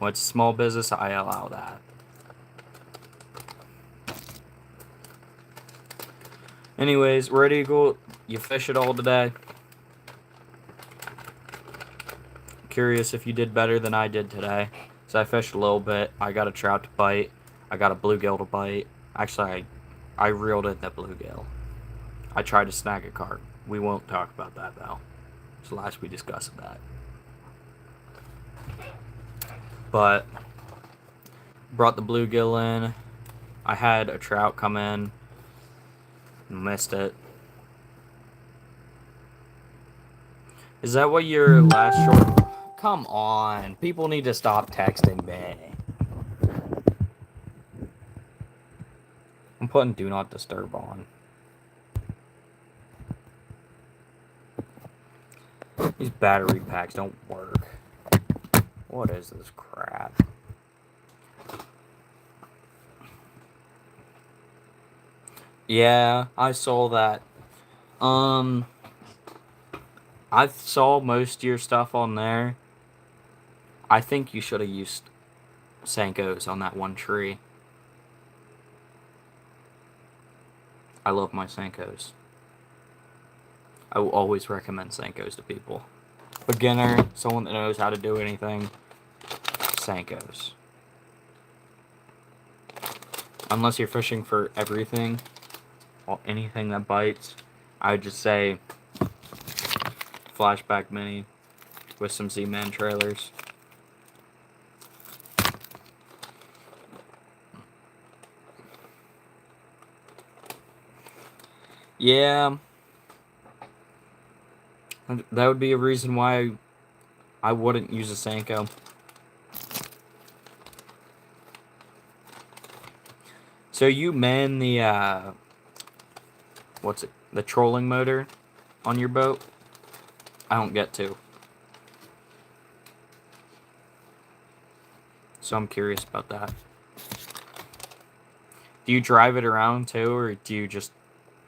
When it's a small business, I allow that. Anyways, Red Eagle, you fish it all today? Curious if you did better than I did today. So I fished a little bit. I got a trout to bite. I got a bluegill to bite. Actually, I reeled in the bluegill. I tried to snag a carp. We won't talk about that, though. It's the last we discussed that. But brought the bluegill in. I had a trout come in. Missed it. Is that what your last short... Come on. People need to stop texting me. I'm putting Do Not Disturb on. These battery packs don't work. What is this crap? Yeah, I saw that. I saw most of your stuff on there. I think you should have used Senkos on that one tree. I love my Senkos. I will always recommend Senkos to people. Beginner, someone that knows how to do anything, Senkos. Unless you're fishing for everything, or anything that bites, I would just say Flashback Mini with some Z-Man trailers. Yeah, that would be a reason why I wouldn't use a Senko. So you man the, the trolling motor on your boat? I don't get to. So I'm curious about that. Do you drive it around too, or do you just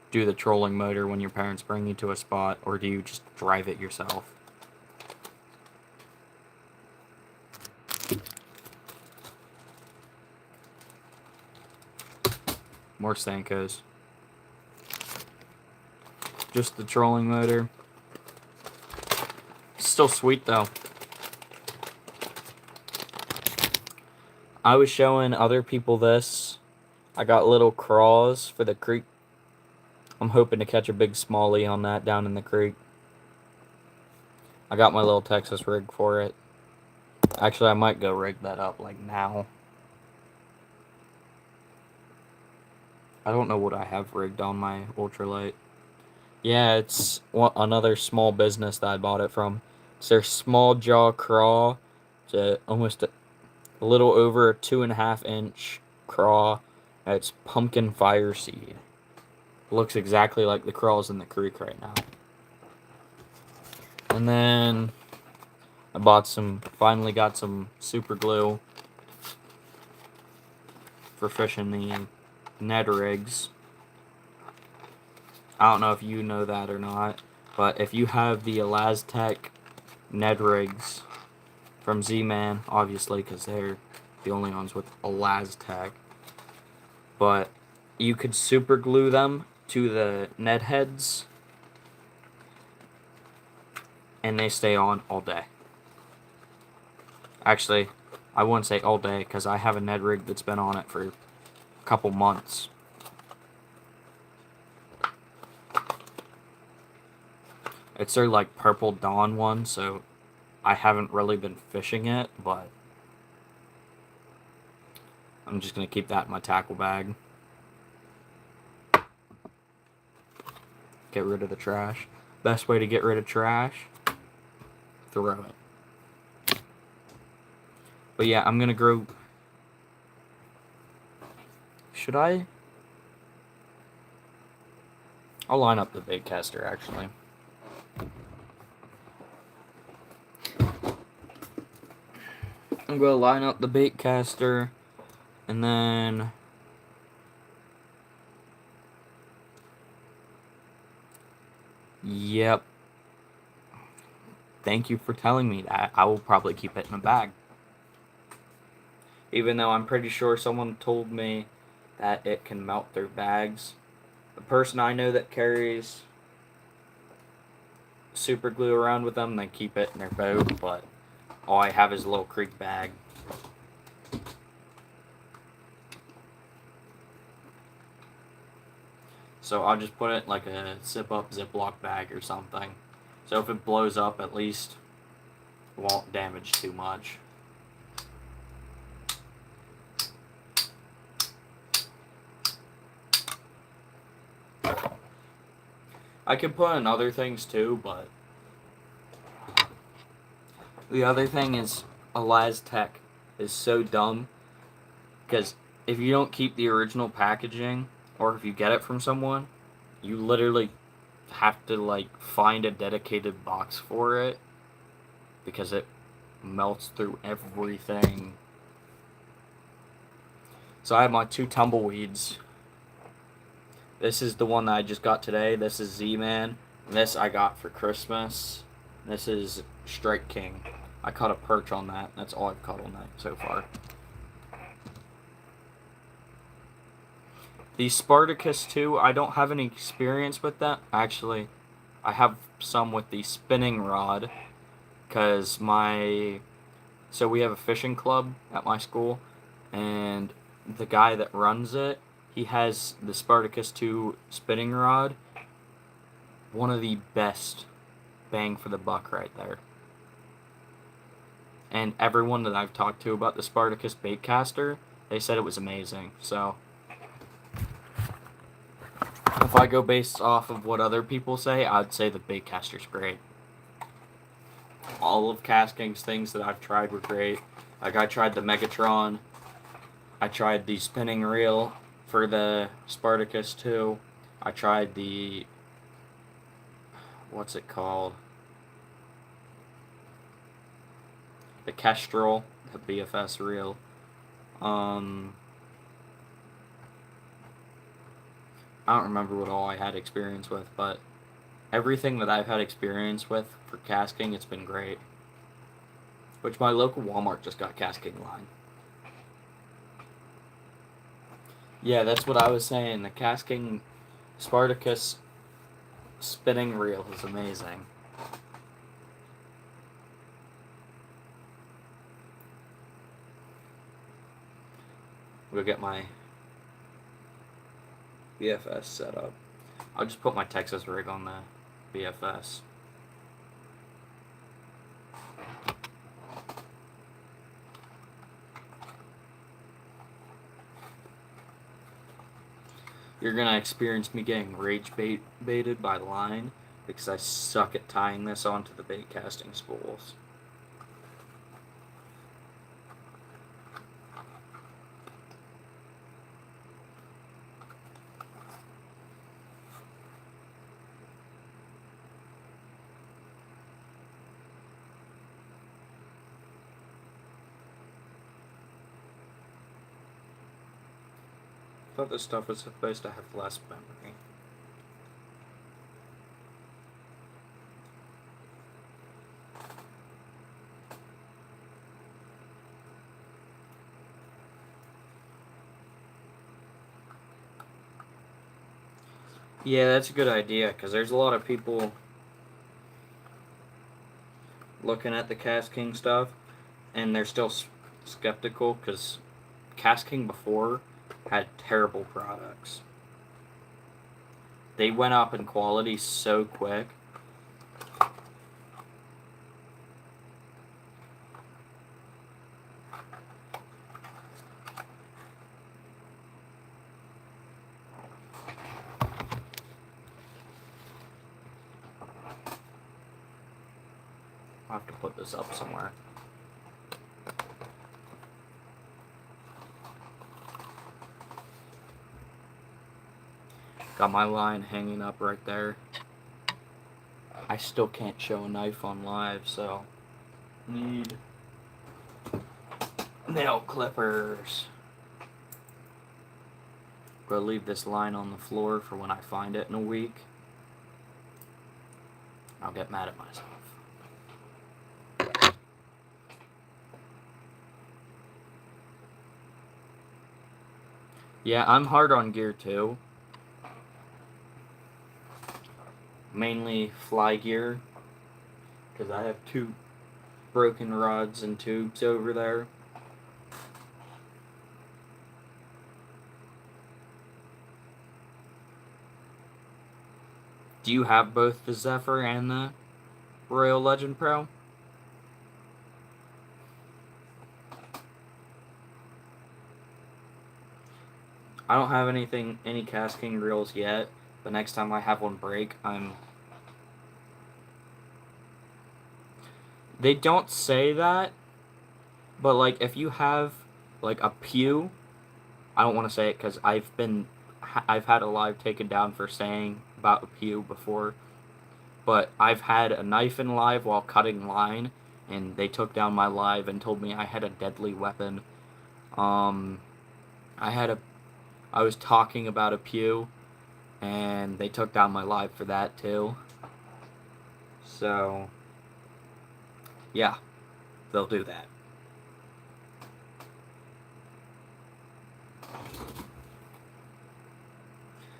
do the trolling motor when your parents bring you to a spot, or do you just drive it yourself? More Senkos. Just the trolling motor. Still sweet though. I was showing other people this. I got little craws for the creek. I'm hoping to catch a big smallie on that down in the creek. I got my little Texas rig for it. Actually, I might go rig that up like now. I don't know what I have rigged on my Ultralight. Yeah, it's another small business that I bought it from. It's their small jaw craw. It's almost a little over a 2.5 inch craw. It's pumpkin fire seed. Looks exactly like the craws in the creek right now. And then I bought finally got some super glue for fishing the Ned rigs. I don't know if you know that or not, but if you have the Elastec Ned rigs from Z-Man, obviously, because they're the only ones with Elastec, but you could super glue them to the Ned heads, and they stay on all day. Actually, I wouldn't say all day, because I have a Ned rig that's been on it for a couple months. It's their like Purple Dawn one, so I haven't really been fishing it, but I'm just going to keep that in my tackle bag. Get rid of the trash. Best way to get rid of trash, throw it. But yeah, I'm going to grow... Should I? I'll line up the baitcaster, actually. I'm going to line up the baitcaster, and then... Yep. Thank you for telling me that. I will probably keep it in a bag. Even though I'm pretty sure someone told me that it can melt through bags. The person I know that carries super glue around with them, they keep it in their boat, but all I have is a little creek bag. So I'll just put it in like a zip-up Ziploc bag or something. So if it blows up, at least it won't damage too much. I could put in other things too, but the other thing is Elastec is so dumb, because if you don't keep the original packaging, or if you get it from someone, you literally have to like find a dedicated box for it, because it melts through everything. So I have my 2 tumbleweeds. This is the one that I just got today. This is Z-Man. This I got for Christmas. This is Strike King. I caught a perch on that. That's all I've caught all night so far. The Spartacus 2, I don't have any experience with that. Actually, I have some with the spinning rod, because so we have a fishing club at my school, and the guy that runs it, he has the Spartacus 2 spinning rod. One of the best bang for the buck right there. And everyone that I've talked to about the Spartacus baitcaster, they said it was amazing. So if I go based off of what other people say, I'd say the baitcaster's great. All of Casking's things that I've tried were great. Like, I tried the Megatron. I tried the spinning reel for the Spartacus 2. I tried the... what's it called? The Kestrel, the BFS reel. I don't remember what all I had experience with, but everything that I've had experience with for casking, it's been great. Which my local Walmart just got casking line. Yeah, that's what I was saying. The casking Spartacus spinning reel is amazing. We'll get my BFS set up. I'll just put my Texas rig on the BFS. You're gonna experience me getting rage baited by line because I suck at tying this onto the bait casting spools. I thought this stuff was supposed to have less memory. Yeah, that's a good idea, because there's a lot of people looking at the casking stuff, and they're still skeptical, because casking before had terrible products. They went up in quality so quick. I'll have to put this up somewhere. Got my line hanging up right there. I still can't show a knife on live, so need nail clippers. Gonna leave this line on the floor for when I find it in a week. I'll get mad at myself. Yeah, I'm hard on gear too. Mainly fly gear, because I have 2 broken rods and tubes over there. Do you have both the Zephyr and the Royal Legend Pro? I don't have any casking reels yet, but next time I have one break, They don't say that, but like if you have like a pew, I don't want to say it because I've had a live taken down for saying about a pew before, but I've had a knife in live while cutting line, and they took down my live and told me I had a deadly weapon. I was talking about a pew, and they took down my live for that too. So, yeah, they'll do that.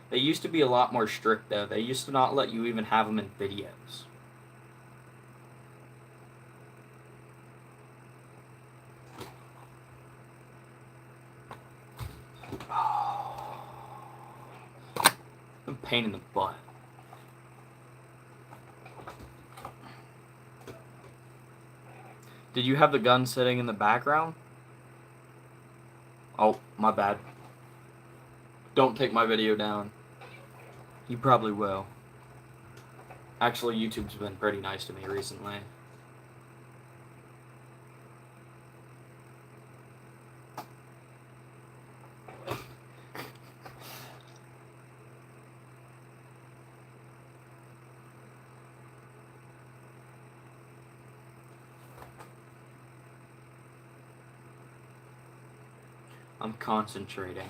They used to be a lot more strict, though. They used to not let you even have them in videos. A pain in the butt. Did you have the gun sitting in the background? Oh, my bad. Don't take my video down. You probably will. Actually, YouTube's been pretty nice to me recently. I'm concentrating.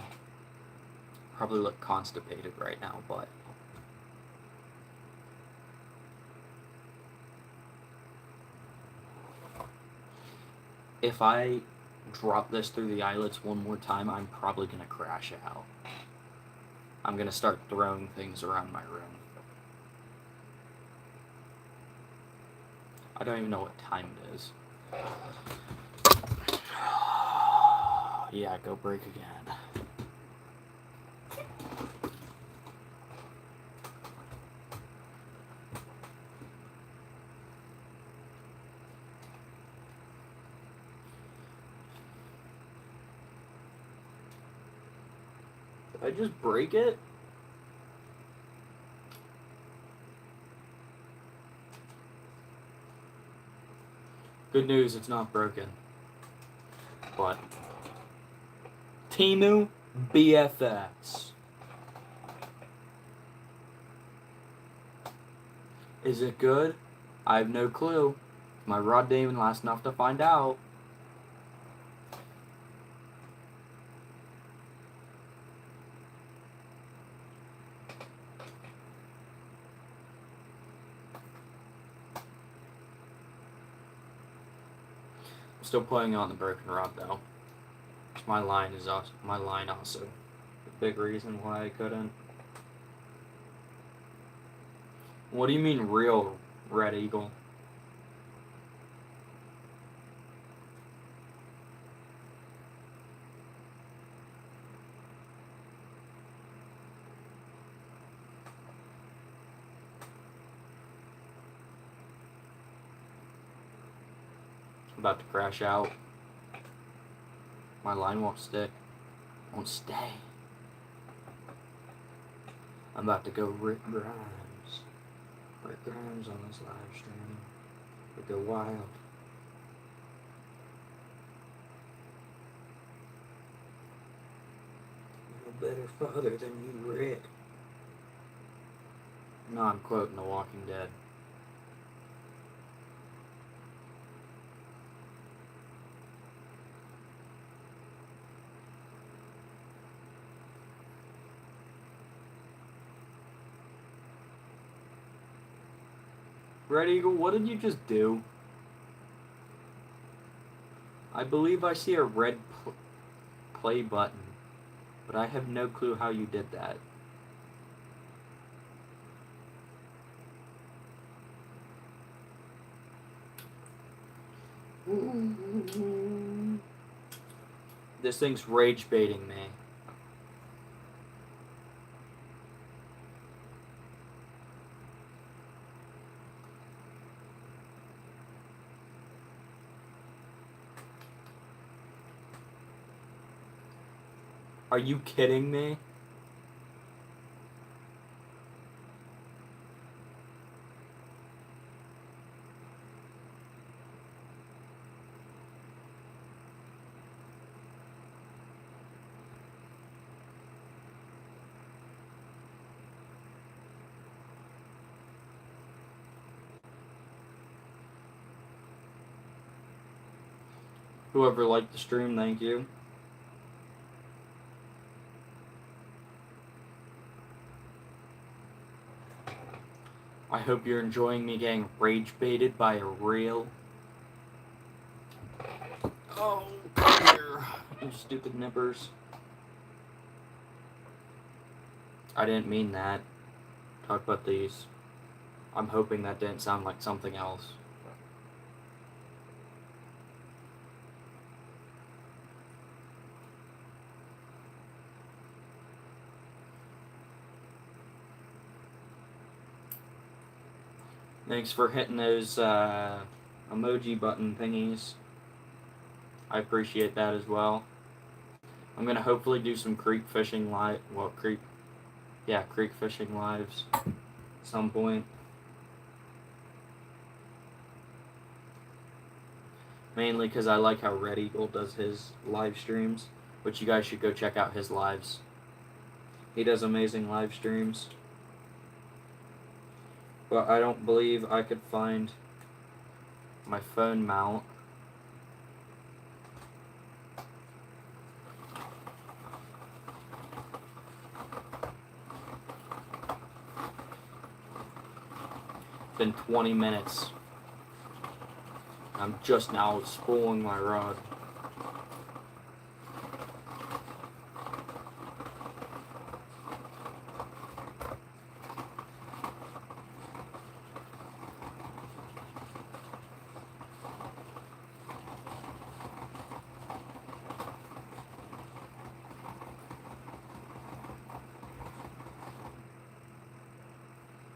Probably look constipated right now, but if I drop this through the eyelets one more time, I'm probably gonna crash out. I'm gonna start throwing things around my room. I don't even know what time it is. Yeah, go break again. Did I just break it? Good news, it's not broken. But Temu BFS. Is it good? I have no clue. My rod didn't even last enough to find out. I'm still playing on the broken rod though. My line also. A big reason why I couldn't. What do you mean real Red Eagle? I'm about to crash out. My line won't stick. Won't stay. I'm about to go Rick Grimes. Rick Grimes on this live stream. We go wild. No better father than you, Rick. No, I'm quoting The Walking Dead. Red Eagle, what did you just do? I believe I see a red play button, but I have no clue how you did that. This thing's rage baiting me. Are you kidding me? Whoever liked the stream, thank you. I hope you're enjoying me getting rage baited by a reel. Oh, come here, you stupid nippers. I didn't mean that. Talk about these. I'm hoping that didn't sound like something else. Thanks for hitting those emoji button thingies. I appreciate that as well. I'm gonna hopefully do some creek fishing creek fishing lives at some point. Mainly because I like how Red Eagle does his live streams, which you guys should go check out his lives. He does amazing live streams. But I don't believe I could find my phone mount. It's been 20 minutes. I'm just now spooling my rod.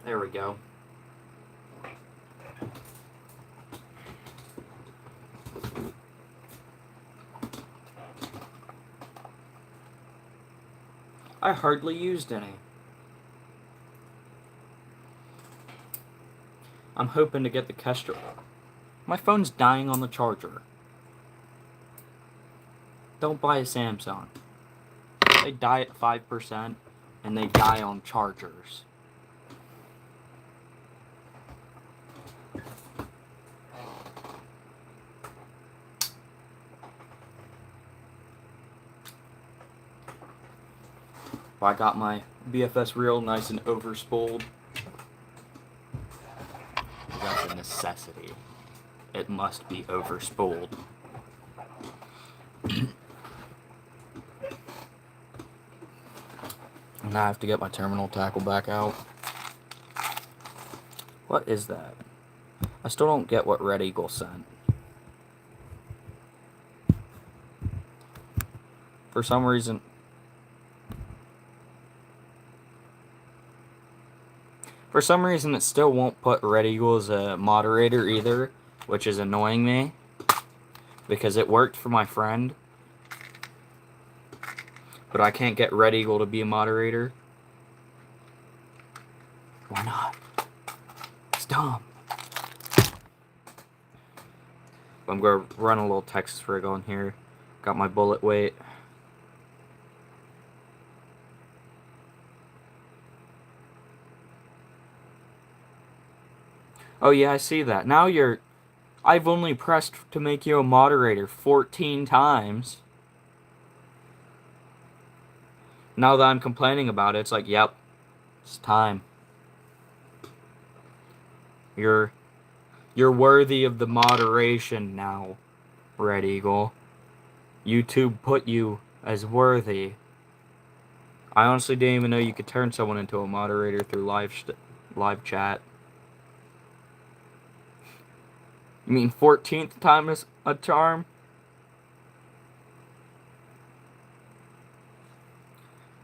There we go. I hardly used any. I'm hoping to get the Kestrel. My phone's dying on the charger. Don't buy a Samsung. They die at 5% and they die on chargers. I got my BFS reel nice and overspooled. That's a necessity. It must be overspooled. Now I have to get my terminal tackle back out. What is that? I still don't get what Red Eagle sent. For some reason... it still won't put Red Eagle as a moderator either, which is annoying me, because it worked for my friend, but I can't get Red Eagle to be a moderator. Why not? It's dumb. I'm going to run a little Texas rig on here. Got my bullet weight. Oh yeah, I see that. Now I've only pressed to make you a moderator 14 times. Now that I'm complaining about it, it's like, yep, it's time. You're worthy of the moderation now, Red Eagle. YouTube put you as worthy. I honestly didn't even know you could turn someone into a moderator through live chat. You mean 14th time is a charm?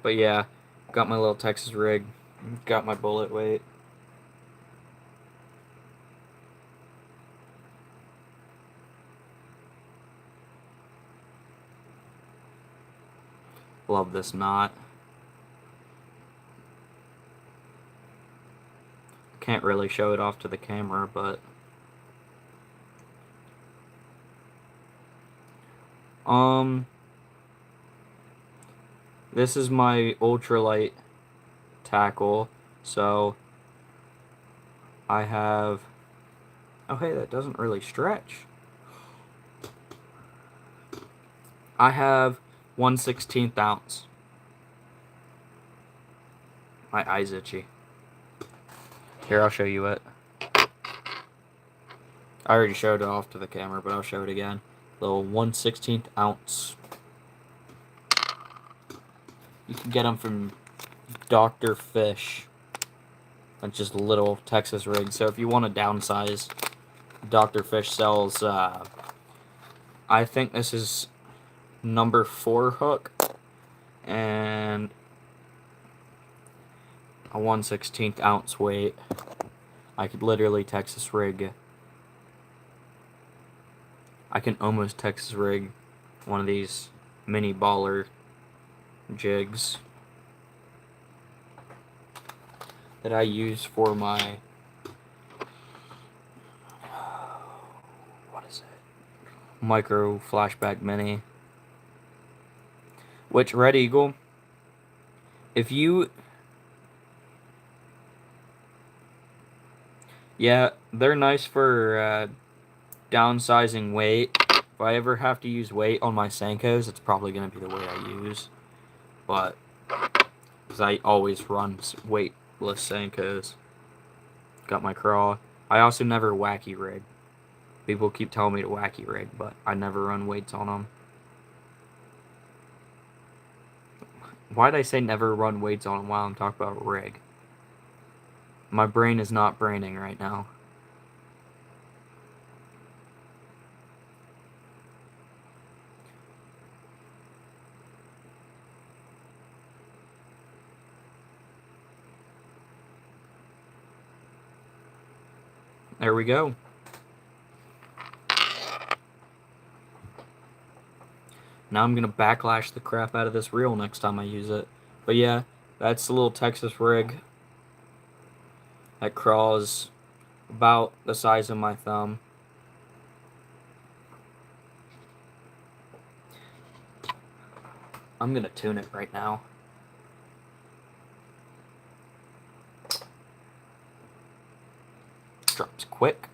But yeah, got my little Texas rig. Got my bullet weight. Love this knot. Can't really show it off to the camera, but... This is my ultralight tackle, so I have... Oh hey, that doesn't really stretch. I have 1/16 ounce. My eye's itchy. Here, I'll show you it. I already showed it off to the camera, but I'll show it again. Little 1/16 ounce. You can get them from Dr. Fish. That's just a little Texas rig. So if you want to downsize, Dr. Fish sells, I think this is number 4 hook and a 1/16 ounce weight. I could literally Texas rig. I can almost Texas rig one of these mini baller jigs that I use for my micro flashback mini. Which, Red Eagle, if you, yeah, they're nice for downsizing weight. If I ever have to use weight on my Senkos, it's probably going to be the way I use. But, because I always run weightless Senkos. Got my craw. I also never wacky rig. People keep telling me to wacky rig, but I never run weights on them. Why did I say never run weights on them while I'm talking about rig? My brain is not braining right now. There we go. Now I'm going to backlash the crap out of this reel next time I use it. But yeah, that's a little Texas rig that crawls about the size of my thumb. I'm going to tune it right now. Drops quick.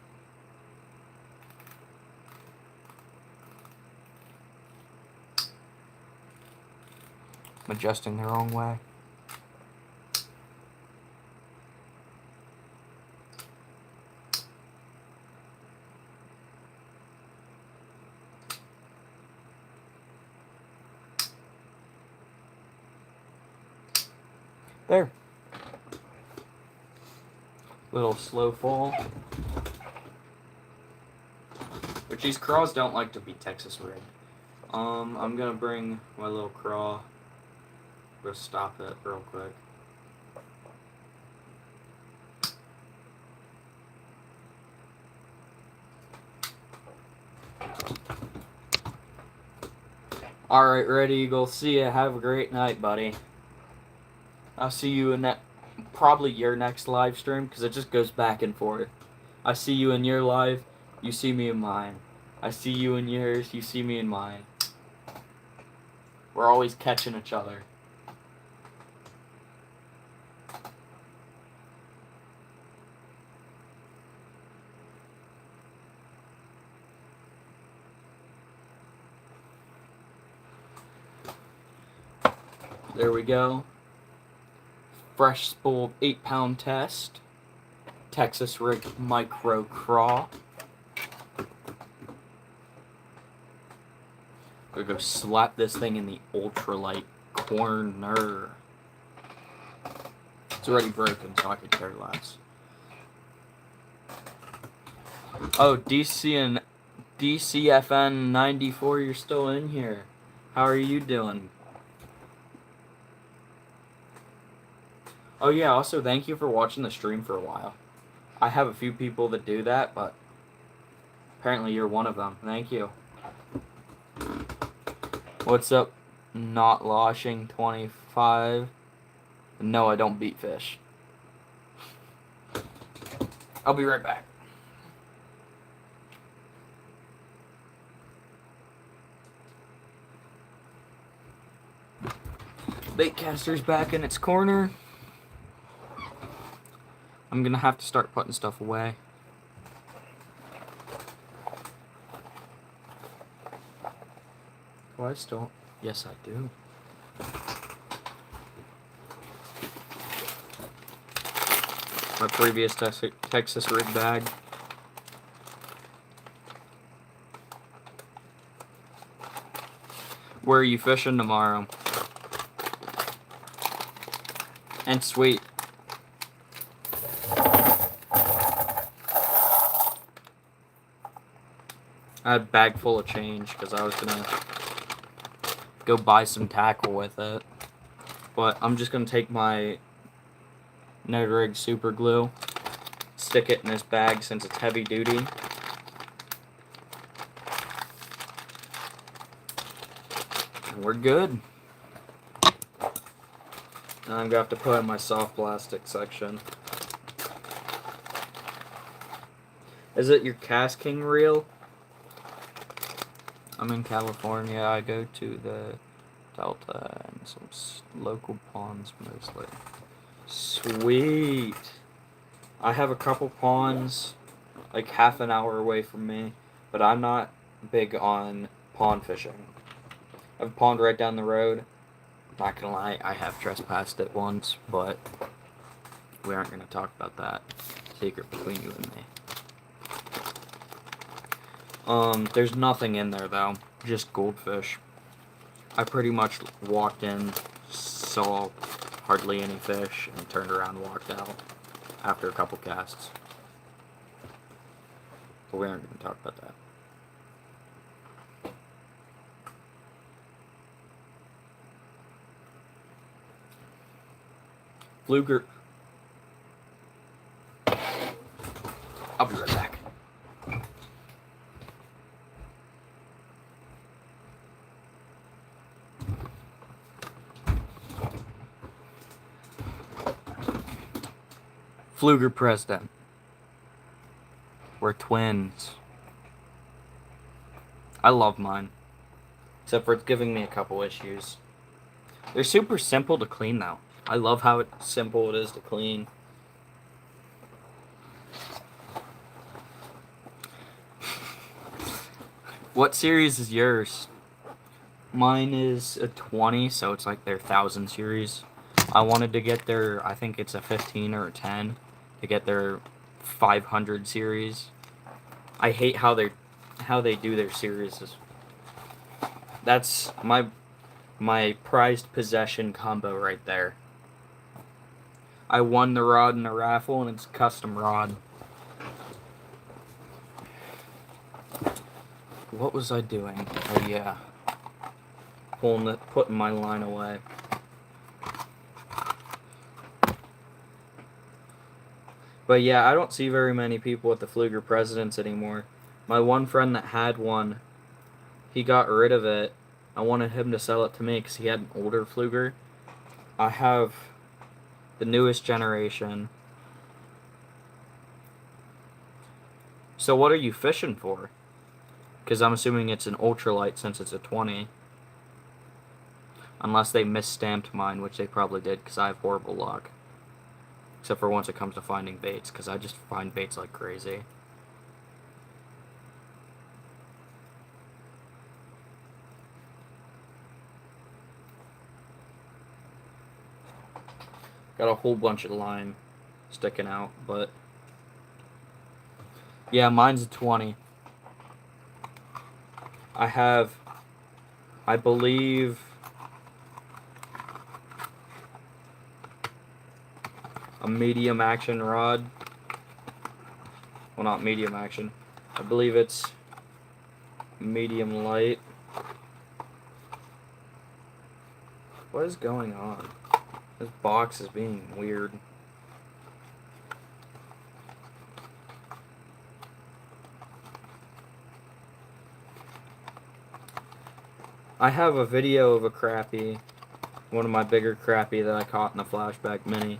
I'm adjusting the wrong way. There. Little slow fall. Which these craws don't like to be Texas rigged. I'm gonna bring my little craw. Just stop it real quick. Alright, Red Eagle. See ya. Have a great night, buddy. I'll see you in that, probably your next live stream, because it just goes back and forth. I see you in your live, you see me in mine. I see you in yours, you see me in mine. We're always catching each other. There we go. Fresh spooled 8-pound test. Texas rig micro craw. We're gonna go slap this thing in the ultralight corner. It's already broken, so I could care less. Oh, DCFN 94, you're still in here. How are you doing? Oh yeah, also thank you for watching the stream for a while. I have a few people that do that, but apparently you're one of them. Thank you. What's up, not loshing 25? No, I don't beat fish. I'll be right back. Baitcaster's back in its corner. I'm gonna have to start putting stuff away. Do I still? Yes, I do. My previous Texas rig bag. Where are you fishing tomorrow? And sweet. I had a bag full of change because I was gonna go buy some tackle with it. But I'm just gonna take my No-Rig super glue, stick it in this bag since it's heavy duty. And we're good. Now I'm gonna have to put in my soft plastic section. Is it your Cast King reel? I'm in California. I go to the Delta and some local ponds mostly. Sweet. I have a couple ponds like half an hour away from me, but I'm not big on pond fishing. I have a pond right down the road. Not gonna lie, I have trespassed it once, but we aren't gonna talk about that. Secret between you and me. There's nothing in there though, just goldfish. I pretty much walked in, saw hardly any fish, and turned around and walked out after a couple casts. But we aren't going to talk about that. Fluger. I'll be right back. Fluger President. We're twins. I love mine. Except for it's giving me a couple issues. They're super simple to clean though. I love how simple it is to clean. What series is yours? Mine is a 20, so it's like their 1000 series. I wanted to get their, I think it's a 15 or a 10, to get their 500 series. I hate how they do their series. That's my prized possession combo right there. I won the rod in a raffle, and it's a custom rod. What was I doing? Oh yeah, putting my line away. But yeah, I don't see very many people with the Fluger Presidents anymore. My one friend that had one, he got rid of it. I wanted him to sell it to me because he had an older Fluger. I have the newest generation. So what are you fishing for? Because I'm assuming it's an ultralight since it's a 20. Unless they misstamped mine, which they probably did because I have horrible luck. Except for once it comes to finding baits, because I just find baits like crazy. Got a whole bunch of line sticking out, but yeah, mine's a 20. I have, I believe, a medium action rod. Well, not medium action. I believe it's medium light. What is going on? This box is being weird. I have a video of a crappie, one of my bigger crappie that I caught in the Flashback Mini.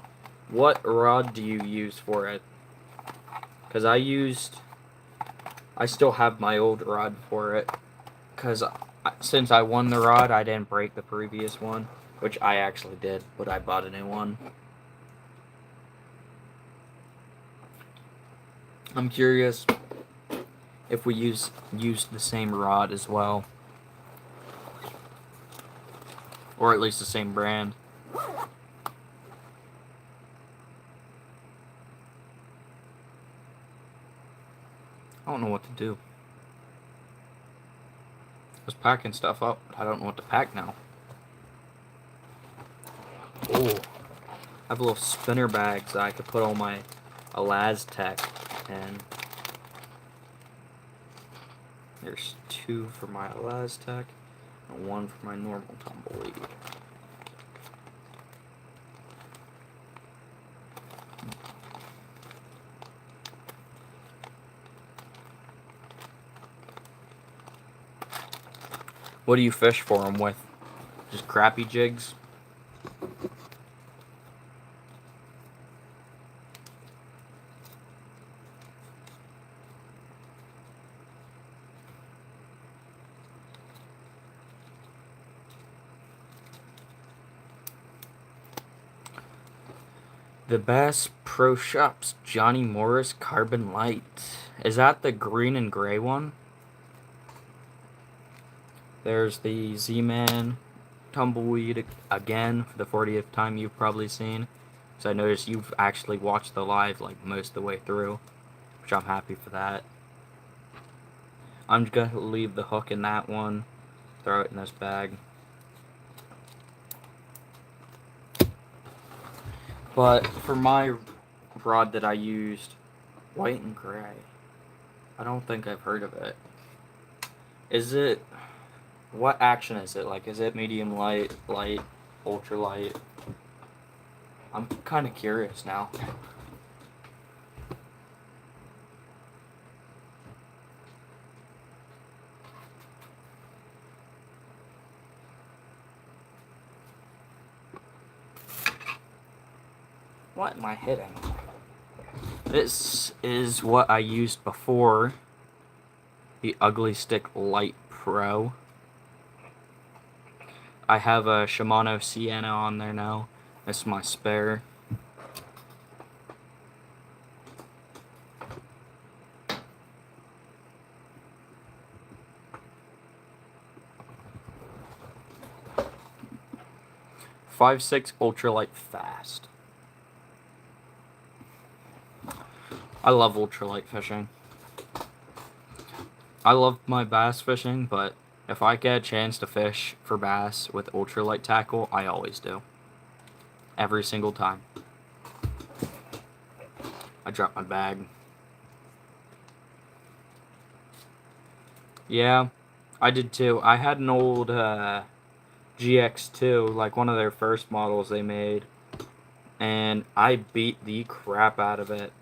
What rod do you use for it? Because I still have my old rod for it. Because since I won the rod, I didn't break the previous one. Which I actually did, but I bought a new one. I'm curious if we used the same rod as well. Or at least the same brand. I don't know what to do. I was packing stuff up, but I don't know what to pack now. Oh, have little spinner bags that I could put on my Elaztech, and there's 2 for my Elaztech and 1 for my normal tumbleweed. What do you fish for them with? Just crappy jigs? The Bass Pro Shops Johnny Morris Carbon Light. Is that the green and gray one? There's the Z-Man Tumbleweed again for the 40th time you've probably seen. So I noticed you've actually watched the live like most of the way through, which I'm happy for that. I'm just gonna leave the hook in that one, throw it in this bag. But for my rod that I used, white and gray, I don't think I've heard of it. Is it, what action is it? Like, is it medium light, light, ultralight? I'm kind of curious now. What am I hitting? This is what I used before, the Ugly Stick Light Pro. I have a Shimano Sienna on there now. This is my spare. .56 ultralight fast. I love ultralight fishing. I love my bass fishing, but if I get a chance to fish for bass with ultralight tackle, I always do. Every single time. I dropped my bag. Yeah, I did too. I had an old GX2, like one of their first models they made, and I beat the crap out of it.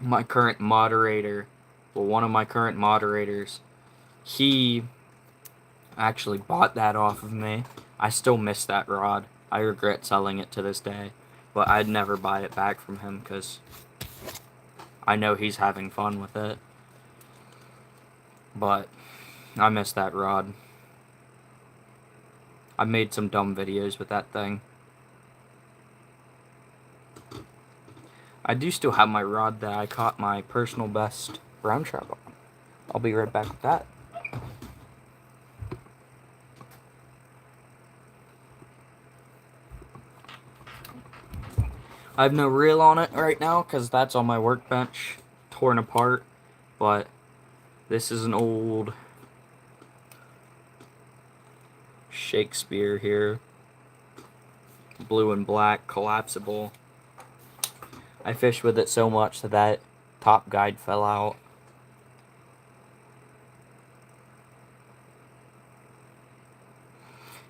My current moderator, well, one of my current moderators, he actually bought that off of me. I still miss that rod. I regret selling it to this day, but I'd never buy it back from him because I know he's having fun with it. But I miss that rod. I made some dumb videos with that thing. I do still have my rod that I caught my personal best brown trout on. I'll be right back with that. I have no reel on it right now because that's on my workbench, torn apart, but this is an old Shakespeare here, blue and black, collapsible. I fished with it so much that that top guide fell out.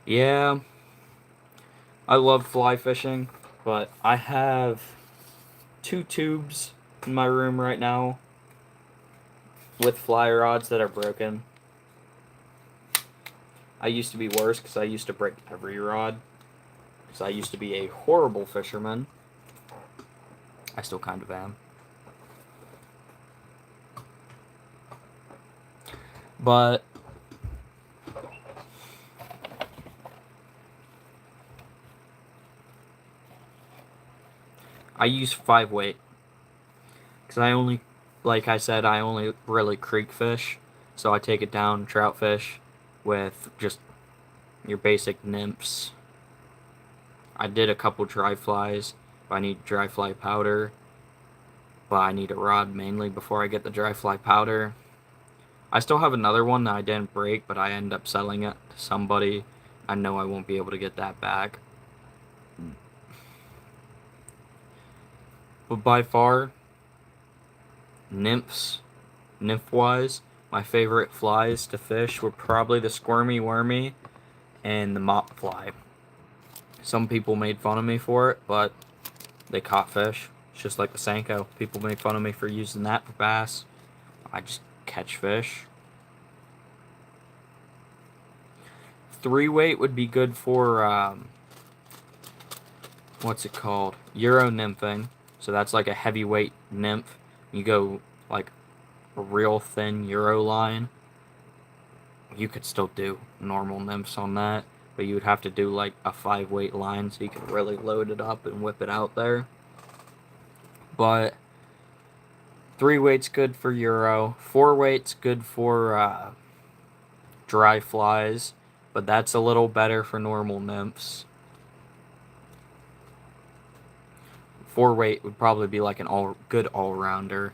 Yeah, I love fly fishing, but I have 2 tubes in my room right now with fly rods that are broken. I used to be worse because I used to break every rod, because I used to be a horrible fisherman. I still kind of am. But I use 5-weight because I only, like I said, I only really creek fish, so I take it down trout fish with just your basic nymphs. I did a couple dry flies, but I need dry fly powder, but I need a rod mainly before I get the dry fly powder. I still have another one that I didn't break, but I end up selling it to somebody. I know I won't be able to get that back. But by far, nymph-wise, my favorite flies to fish were probably the squirmy wormy and the mop fly. Some people made fun of me for it, but they caught fish. It's just like the Senko. People make fun of me for using that for bass. I just catch fish. 3-weight would be good for, what's it called? Euro nymphing. So that's like a heavyweight nymph. You go like a real thin Euro line. You could still do normal nymphs on that, but you would have to do like a 5-weight line so you could really load it up and whip it out there. But 3-weight's good for Euro. 4-weight's good for dry flies, but that's a little better for normal nymphs. 4-weight would probably be like an good all-rounder,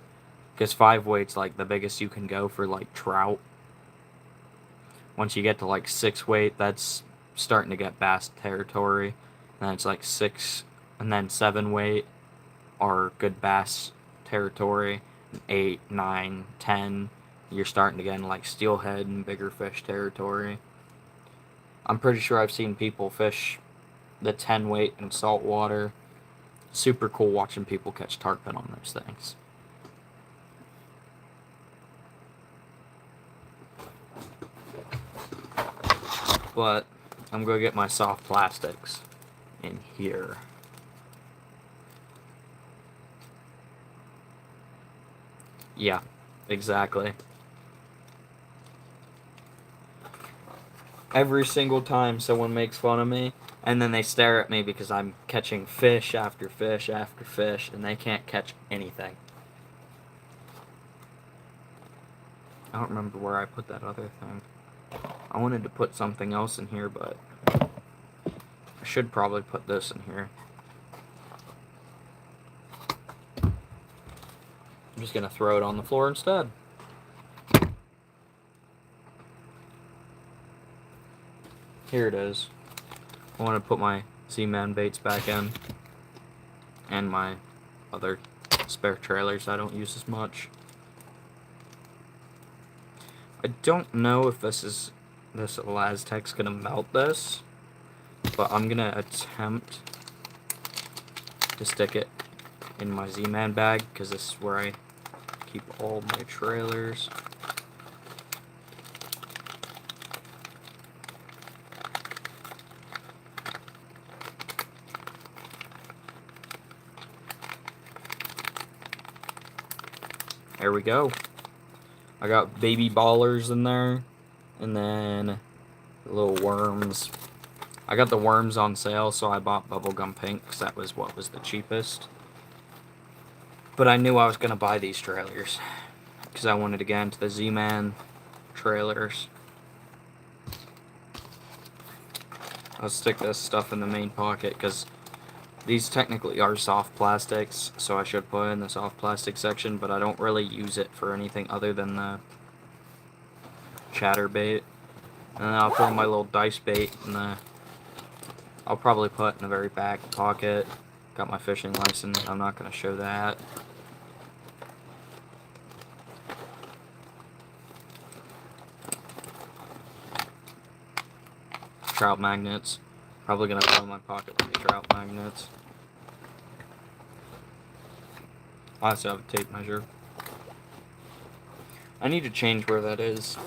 because 5-weight's like the biggest you can go for like trout. Once you get to like 6-weight, that's starting to get bass territory. And then it's like 6, and then 7-weight are good bass territory. 8, 9, 10, you're starting to get in like steelhead and bigger fish territory. I'm pretty sure I've seen people fish the 10-weight in saltwater. Super cool watching people catch tarpon on those things. But I'm going to get my soft plastics in here. Yeah, exactly. Every single time someone makes fun of me, and then they stare at me because I'm catching fish after fish after fish, and they can't catch anything. I don't remember where I put that other thing. I wanted to put something else in here, but I should probably put this in here. I'm just going to throw it on the floor instead. Here it is. I want to put my Z-Man baits back in, and my other spare trailers I don't use as much. I don't know if this Elastec's gonna melt this, but I'm gonna attempt to stick it in my Z-Man bag, because this is where I keep all my trailers. There we go. I got baby ballers in there, and then little worms. I got the worms on sale, so I bought bubblegum pink, because that was what was the cheapest. But I knew I was going to buy these trailers, because I wanted to get into the Z-Man trailers. I'll stick this stuff in the main pocket, because these technically are soft plastics, so I should put it in the soft plastic section, but I don't really use it for anything other than the chatterbait. And then I'll throw my little dice bait in the... I'll probably put it in the very back pocket. Got my fishing license. I'm not going to show that. Trout magnets. Probably going to throw in my pocket with the trout magnets. I also have a tape measure. I need to change where that is,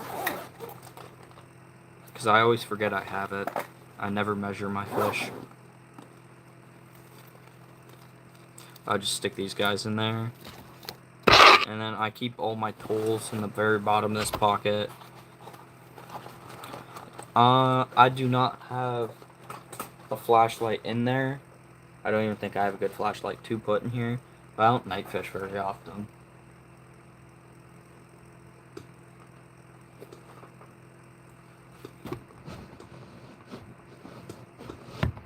because I always forget I have it. I never measure my fish. I'll just stick these guys in there. And then I keep all my tools in the very bottom of this pocket. I do not have a flashlight in there. I don't even think I have a good flashlight to put in here. But I don't night fish very often.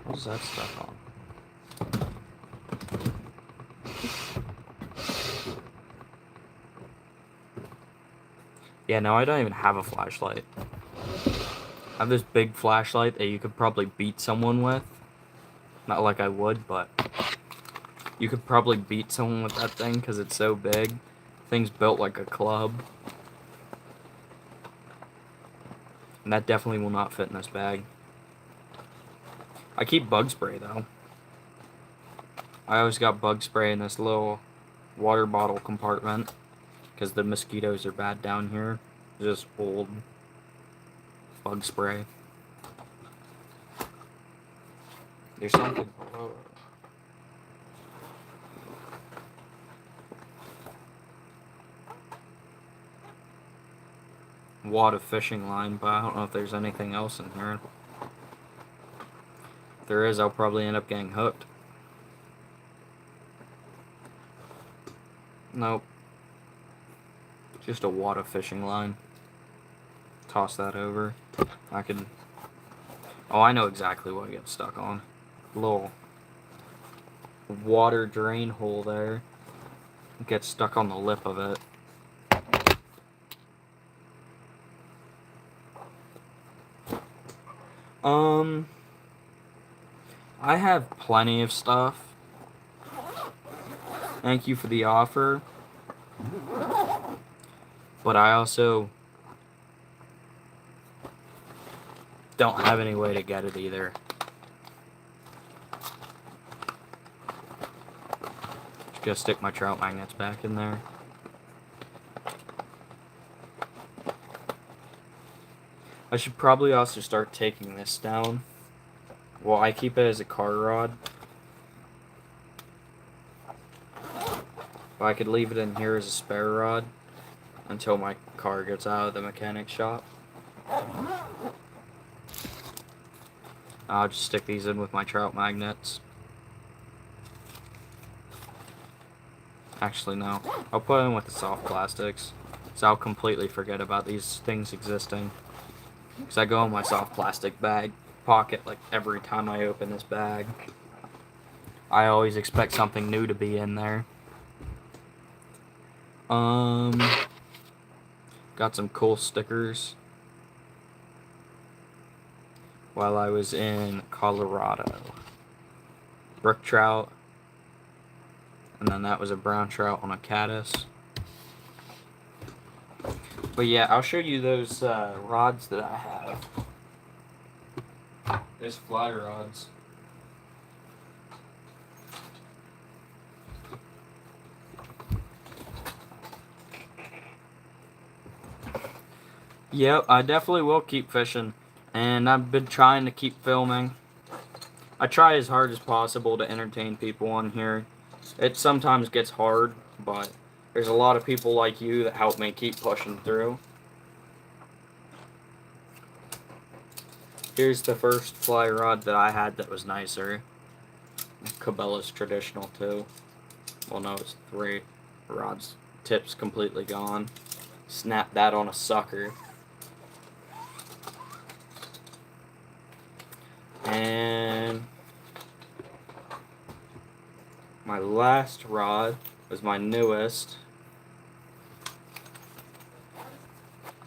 What's that stuff on? Yeah, no, I don't even have a flashlight. I have this big flashlight that you could probably beat someone with. Not like I would, but You could probably beat someone with that thing because it's so big. Thing's built like a club. And that definitely will not fit in this bag. I keep bug spray though. I always got bug spray in this little water bottle compartment because the mosquitoes are bad down here. Just old bug spray. There's something. Wad of fishing line, but I don't know if there's anything else in here. If there is, I'll probably end up getting hooked. Nope. Just a wad of fishing line. Toss that over. I could... Oh, I know exactly what gets stuck on. A little water drain hole there. It gets stuck on the lip of it. I have plenty of stuff. Thank you for the offer. But I also don't have any way to get it either. Just gotta stick my trout magnets back in there. I should probably also start taking this down. Well, I keep it as a car rod. But I could leave it in here as a spare rod until my car gets out of the mechanic shop. I'll just stick these in with my trout magnets. Actually, no. I'll put in with the soft plastics. So I'll completely forget about these things existing. Because I go in my soft plastic bag pocket like every time I open this bag. I always expect something new to be in there. Got some cool stickers while I was in Colorado. Brook trout, and then that was a brown trout on a caddis. But yeah, I'll show you those rods that I have. There's fly rods. Yep, I definitely will keep fishing, and I've been trying to keep filming. I try as hard as possible to entertain people on here. It sometimes gets hard, but there's a lot of people like you that help me keep pushing through. Here's the first fly rod that I had that was nicer. Cabela's traditional too. Well, no, it's 3 rods. Tip's completely gone. Snap that on a sucker. And my last rod was my newest.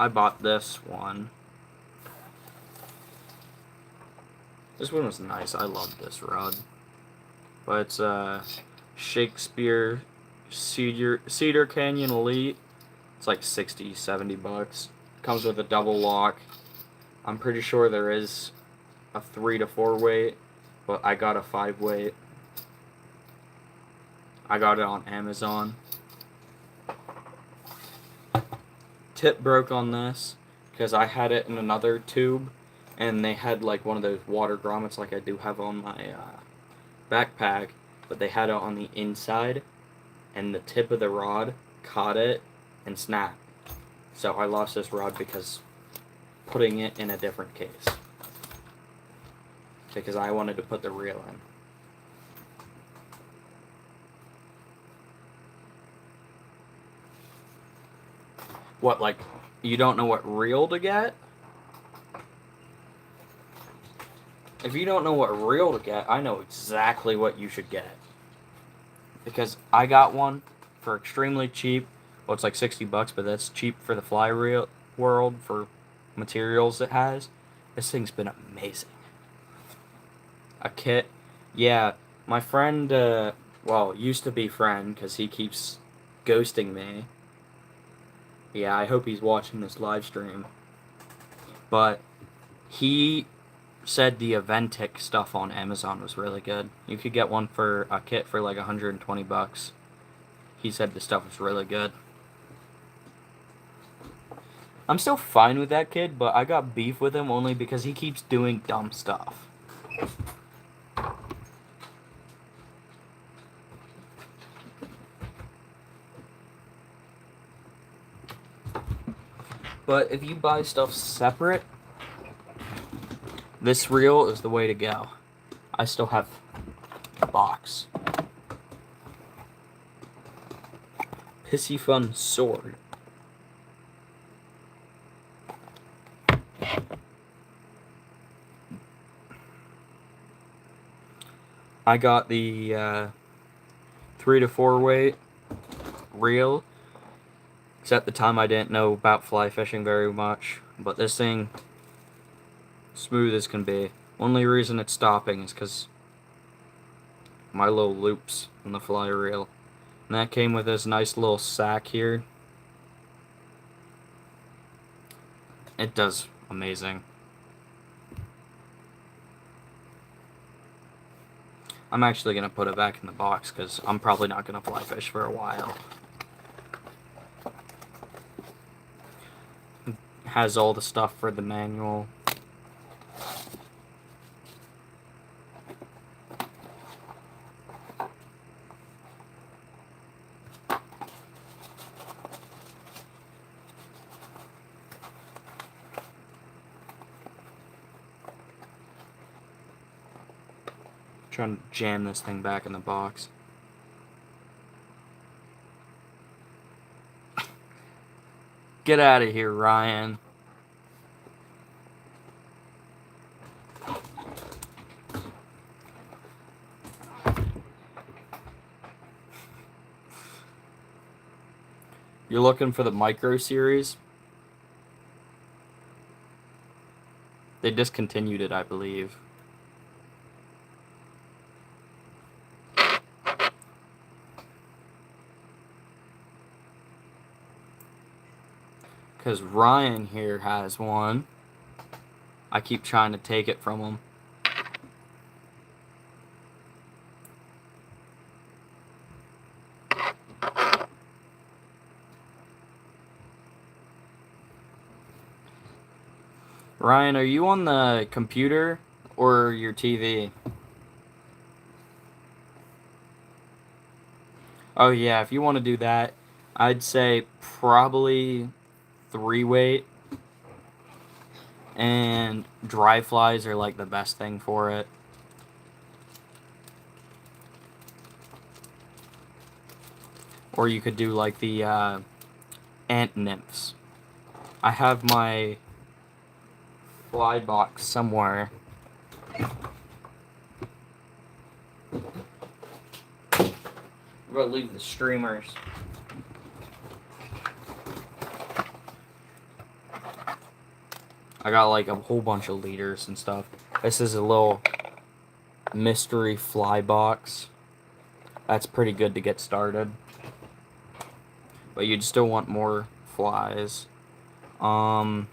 I bought this one. This one was nice. I love this rod. But it's a Shakespeare Cedar Canyon Elite. It's like 60, 70 bucks. Comes with a double lock. I'm pretty sure there is a 3 to 4 weight, but I got a 5 weight. I got it on Amazon. Tip broke on this because I had it in another tube, and they had like one of those water grommets like I do have on my backpack, but they had it on the inside, and the tip of the rod caught it and snapped. So I lost this rod because putting it in a different case. Because I wanted to put the reel in. What, like, you don't know what reel to get? If you don't know what reel to get, I know exactly what you should get. Because I got one for extremely cheap. Well, it's like 60 bucks, but that's cheap for the fly reel world for materials it has. This thing's been amazing. A kit. Yeah, my friend well, used to be friend, because he keeps ghosting me. Yeah, I hope he's watching this live stream. But he said the Aventic stuff on Amazon was really good. You could get one for a kit for like 120 bucks. He said the stuff was really good. I'm still fine with that kid, but I got beef with him only because he keeps doing dumb stuff. But if you buy stuff separate, this reel is the way to go. I still have a box. Pissy Fun Sword. I got the 3 to 4 weight reel. Because at the time I didn't know about fly fishing very much. But this thing, smooth as can be. Only reason it's stopping is because my little loops on the fly reel. And that came with this nice little sack here. It does amazing. I'm actually going to put it back in the box because I'm probably not going to fly fish for a while. It has all the stuff for the manual. Trying to jam this thing back in the box. Get out of here, Ryan. You're looking for the micro series? They discontinued it, I believe. Because Ryan here has one. I keep trying to take it from him. Ryan, are you on the computer or your TV? Oh yeah, if you want to do that, I'd say probably 3 weight. And dry flies are like the best thing for it. Or you could do like the ant nymphs. I have my fly box somewhere. I'm gonna leave the streamers. I got like a whole bunch of leaders and stuff. This is a little mystery fly box. That's pretty good to get started. But you'd still want more flies. I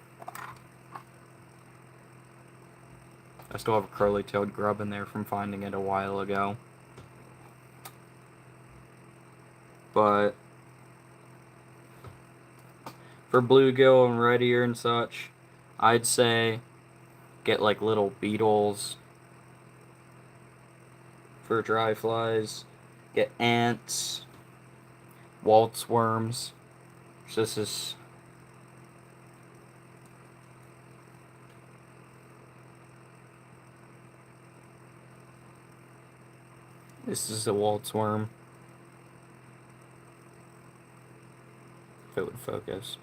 still have a curly-tailed grub in there from finding it a while ago. But for bluegill and red ear and such, I'd say get like little beetles for dry flies. Get ants, waltz worms. So this is a waltz worm. If it would focus.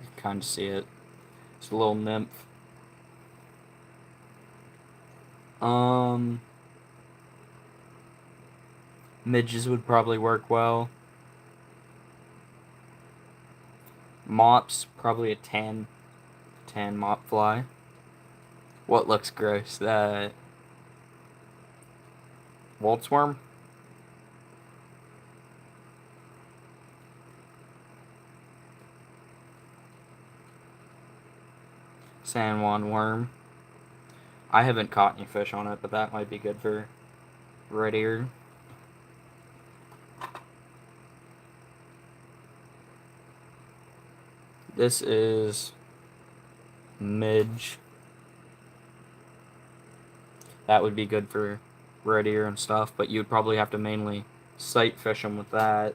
You can kind of see it. It's a little nymph. Midges would probably work well. Mops, probably a tan mop fly. What looks gross? That Waltz worm. San Juan worm. I haven't caught any fish on it, but that might be good for red ear. This is midge. That would be good for red ear and stuff, but you'd probably have to mainly sight fish them with that.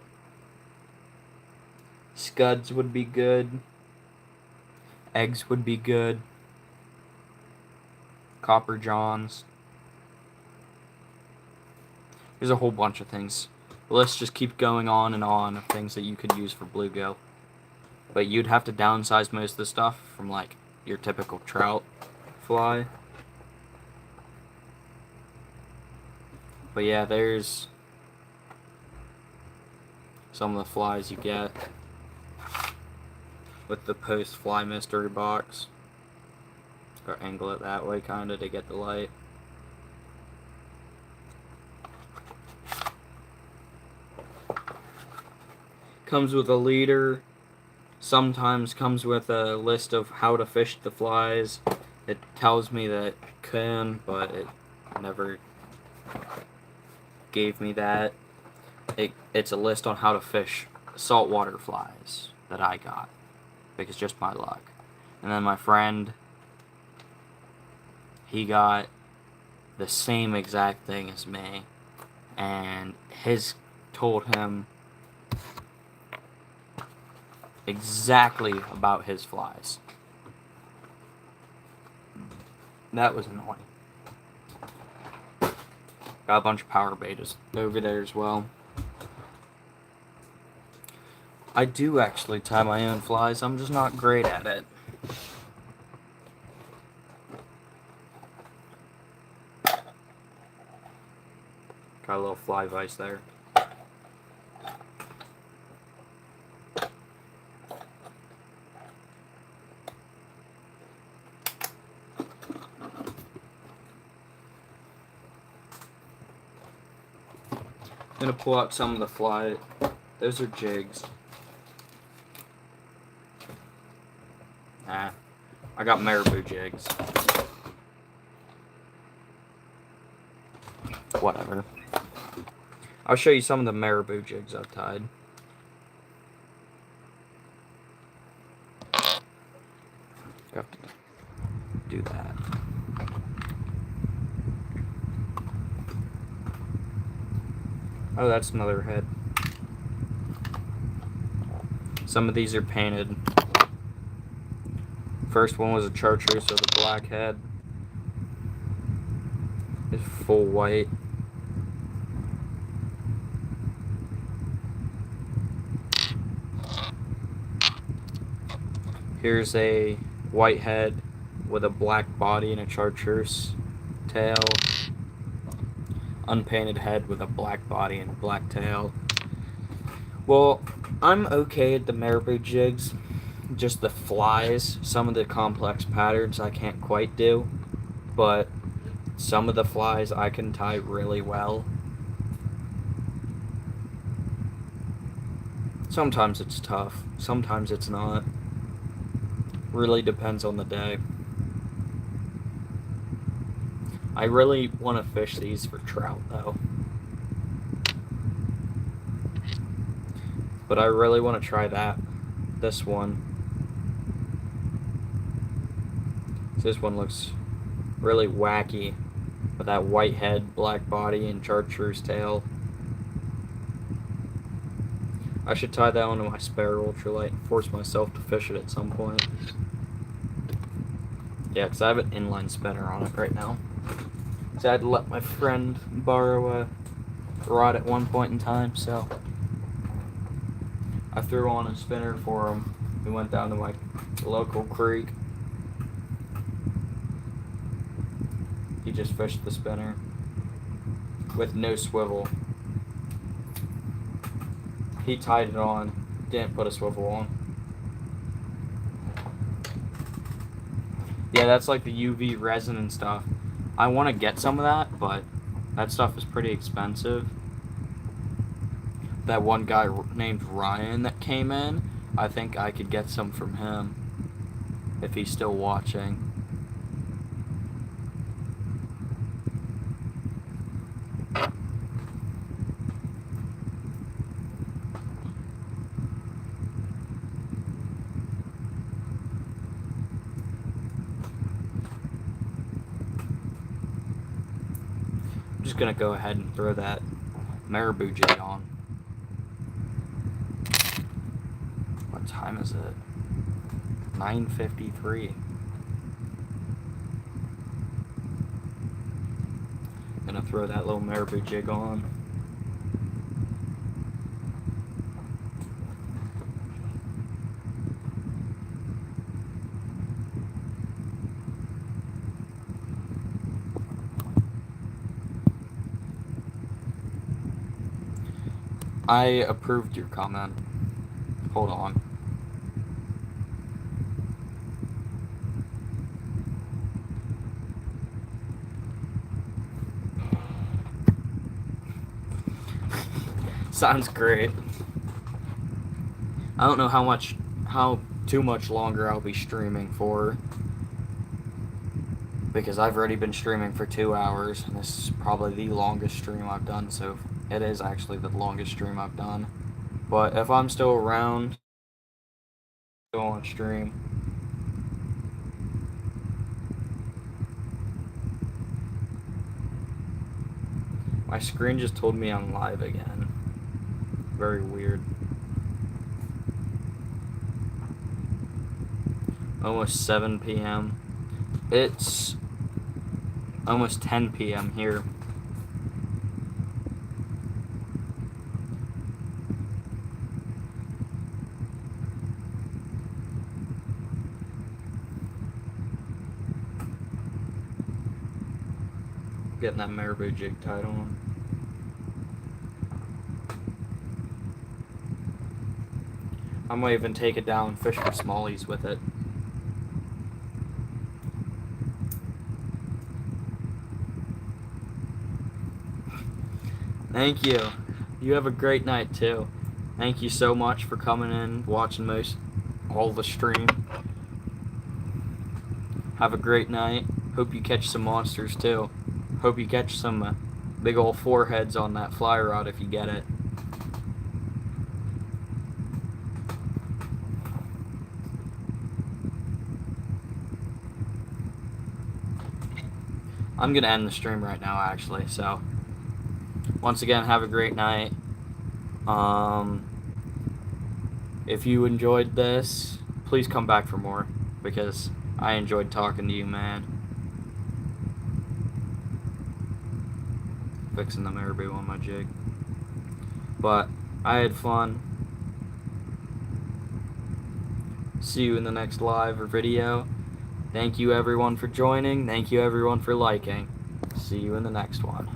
Scuds would be good. Eggs would be good. Copper Johns. There's a whole bunch of things. The list just keeps going on and on of things that you could use for bluegill. But you'd have to downsize most of the stuff from like your typical trout fly. But yeah, there's some of the flies you get with the post fly mystery box. Or angle it that way kinda to get the light. Comes with a leader. Sometimes comes with a list of how to fish the flies. It tells me that it can, but it never gave me that. It's a list on how to fish saltwater flies that I got, because just my luck. And then my friend, he got the same exact thing as me, and his told him exactly about his flies. That was annoying. Got a bunch of power betas over there as well. I do actually tie my own flies, I'm just not great at it. Got a little fly vise there. I'm gonna pull out some of the fly. Those are jigs. Nah, I got marabou jigs. Whatever. I'll show you some of the marabou jigs I've tied. You have to do that. Oh, that's another head. Some of these are painted. First one was a chartreuse with a black head. It's full white. Here's a white head with a black body and a chartreuse tail. Unpainted head with a black body and a black tail. Well, I'm okay at the marabou jigs. Just the flies, some of the complex patterns I can't quite do, but some of the flies I can tie really well. Sometimes it's tough, sometimes it's not. Really depends on the day. I really want to fish these for trout though. But I really want to try this one. This one looks really wacky with that white head, black body, and chartreuse tail. I should tie that onto my spare ultralight and force myself to fish it at some point. Yeah, because I have an inline spinner on it right now. So I had to let my friend borrow a rod at one point in time, so I threw on a spinner for him. We went down to my local creek. He just fished the spinner with no swivel. He tied it on, didn't put a swivel on. Yeah, that's like the UV resin and stuff. I want to get some of that, but That stuff is pretty expensive. That one guy named Ryan that came in, I think I could get some from him if he's still watching. I'm just gonna go ahead and throw that marabou jig on. What time is it? 9:53. Gonna throw that little marabou jig on. I approved your comment. Hold on. Sounds great. I don't know how too much longer I'll be streaming for, because I've already been streaming for 2 hours, and this is probably the longest stream I've done, so it is actually the longest stream I've done. But if I'm still around, still on stream. My screen just told me I'm live again. Very weird. Almost 7 p.m. It's almost 10 p.m. here. Getting that marabou jig tied on. I might even take it down and fish for smallies with it. Thank you. You have a great night too. Thank you so much for coming in, watching all the stream. Have a great night. Hope you catch some monsters too. Hope you catch some big old foreheads on that fly rod if you get it. I'm gonna end the stream right now, actually. So, once again, have a great night. If you enjoyed this, please come back for more, because I enjoyed talking to you, man. Fixing the marabou on my jig. But I had fun. See you in the next live or video. Thank you everyone for joining. Thank you everyone for liking. See you in the next one.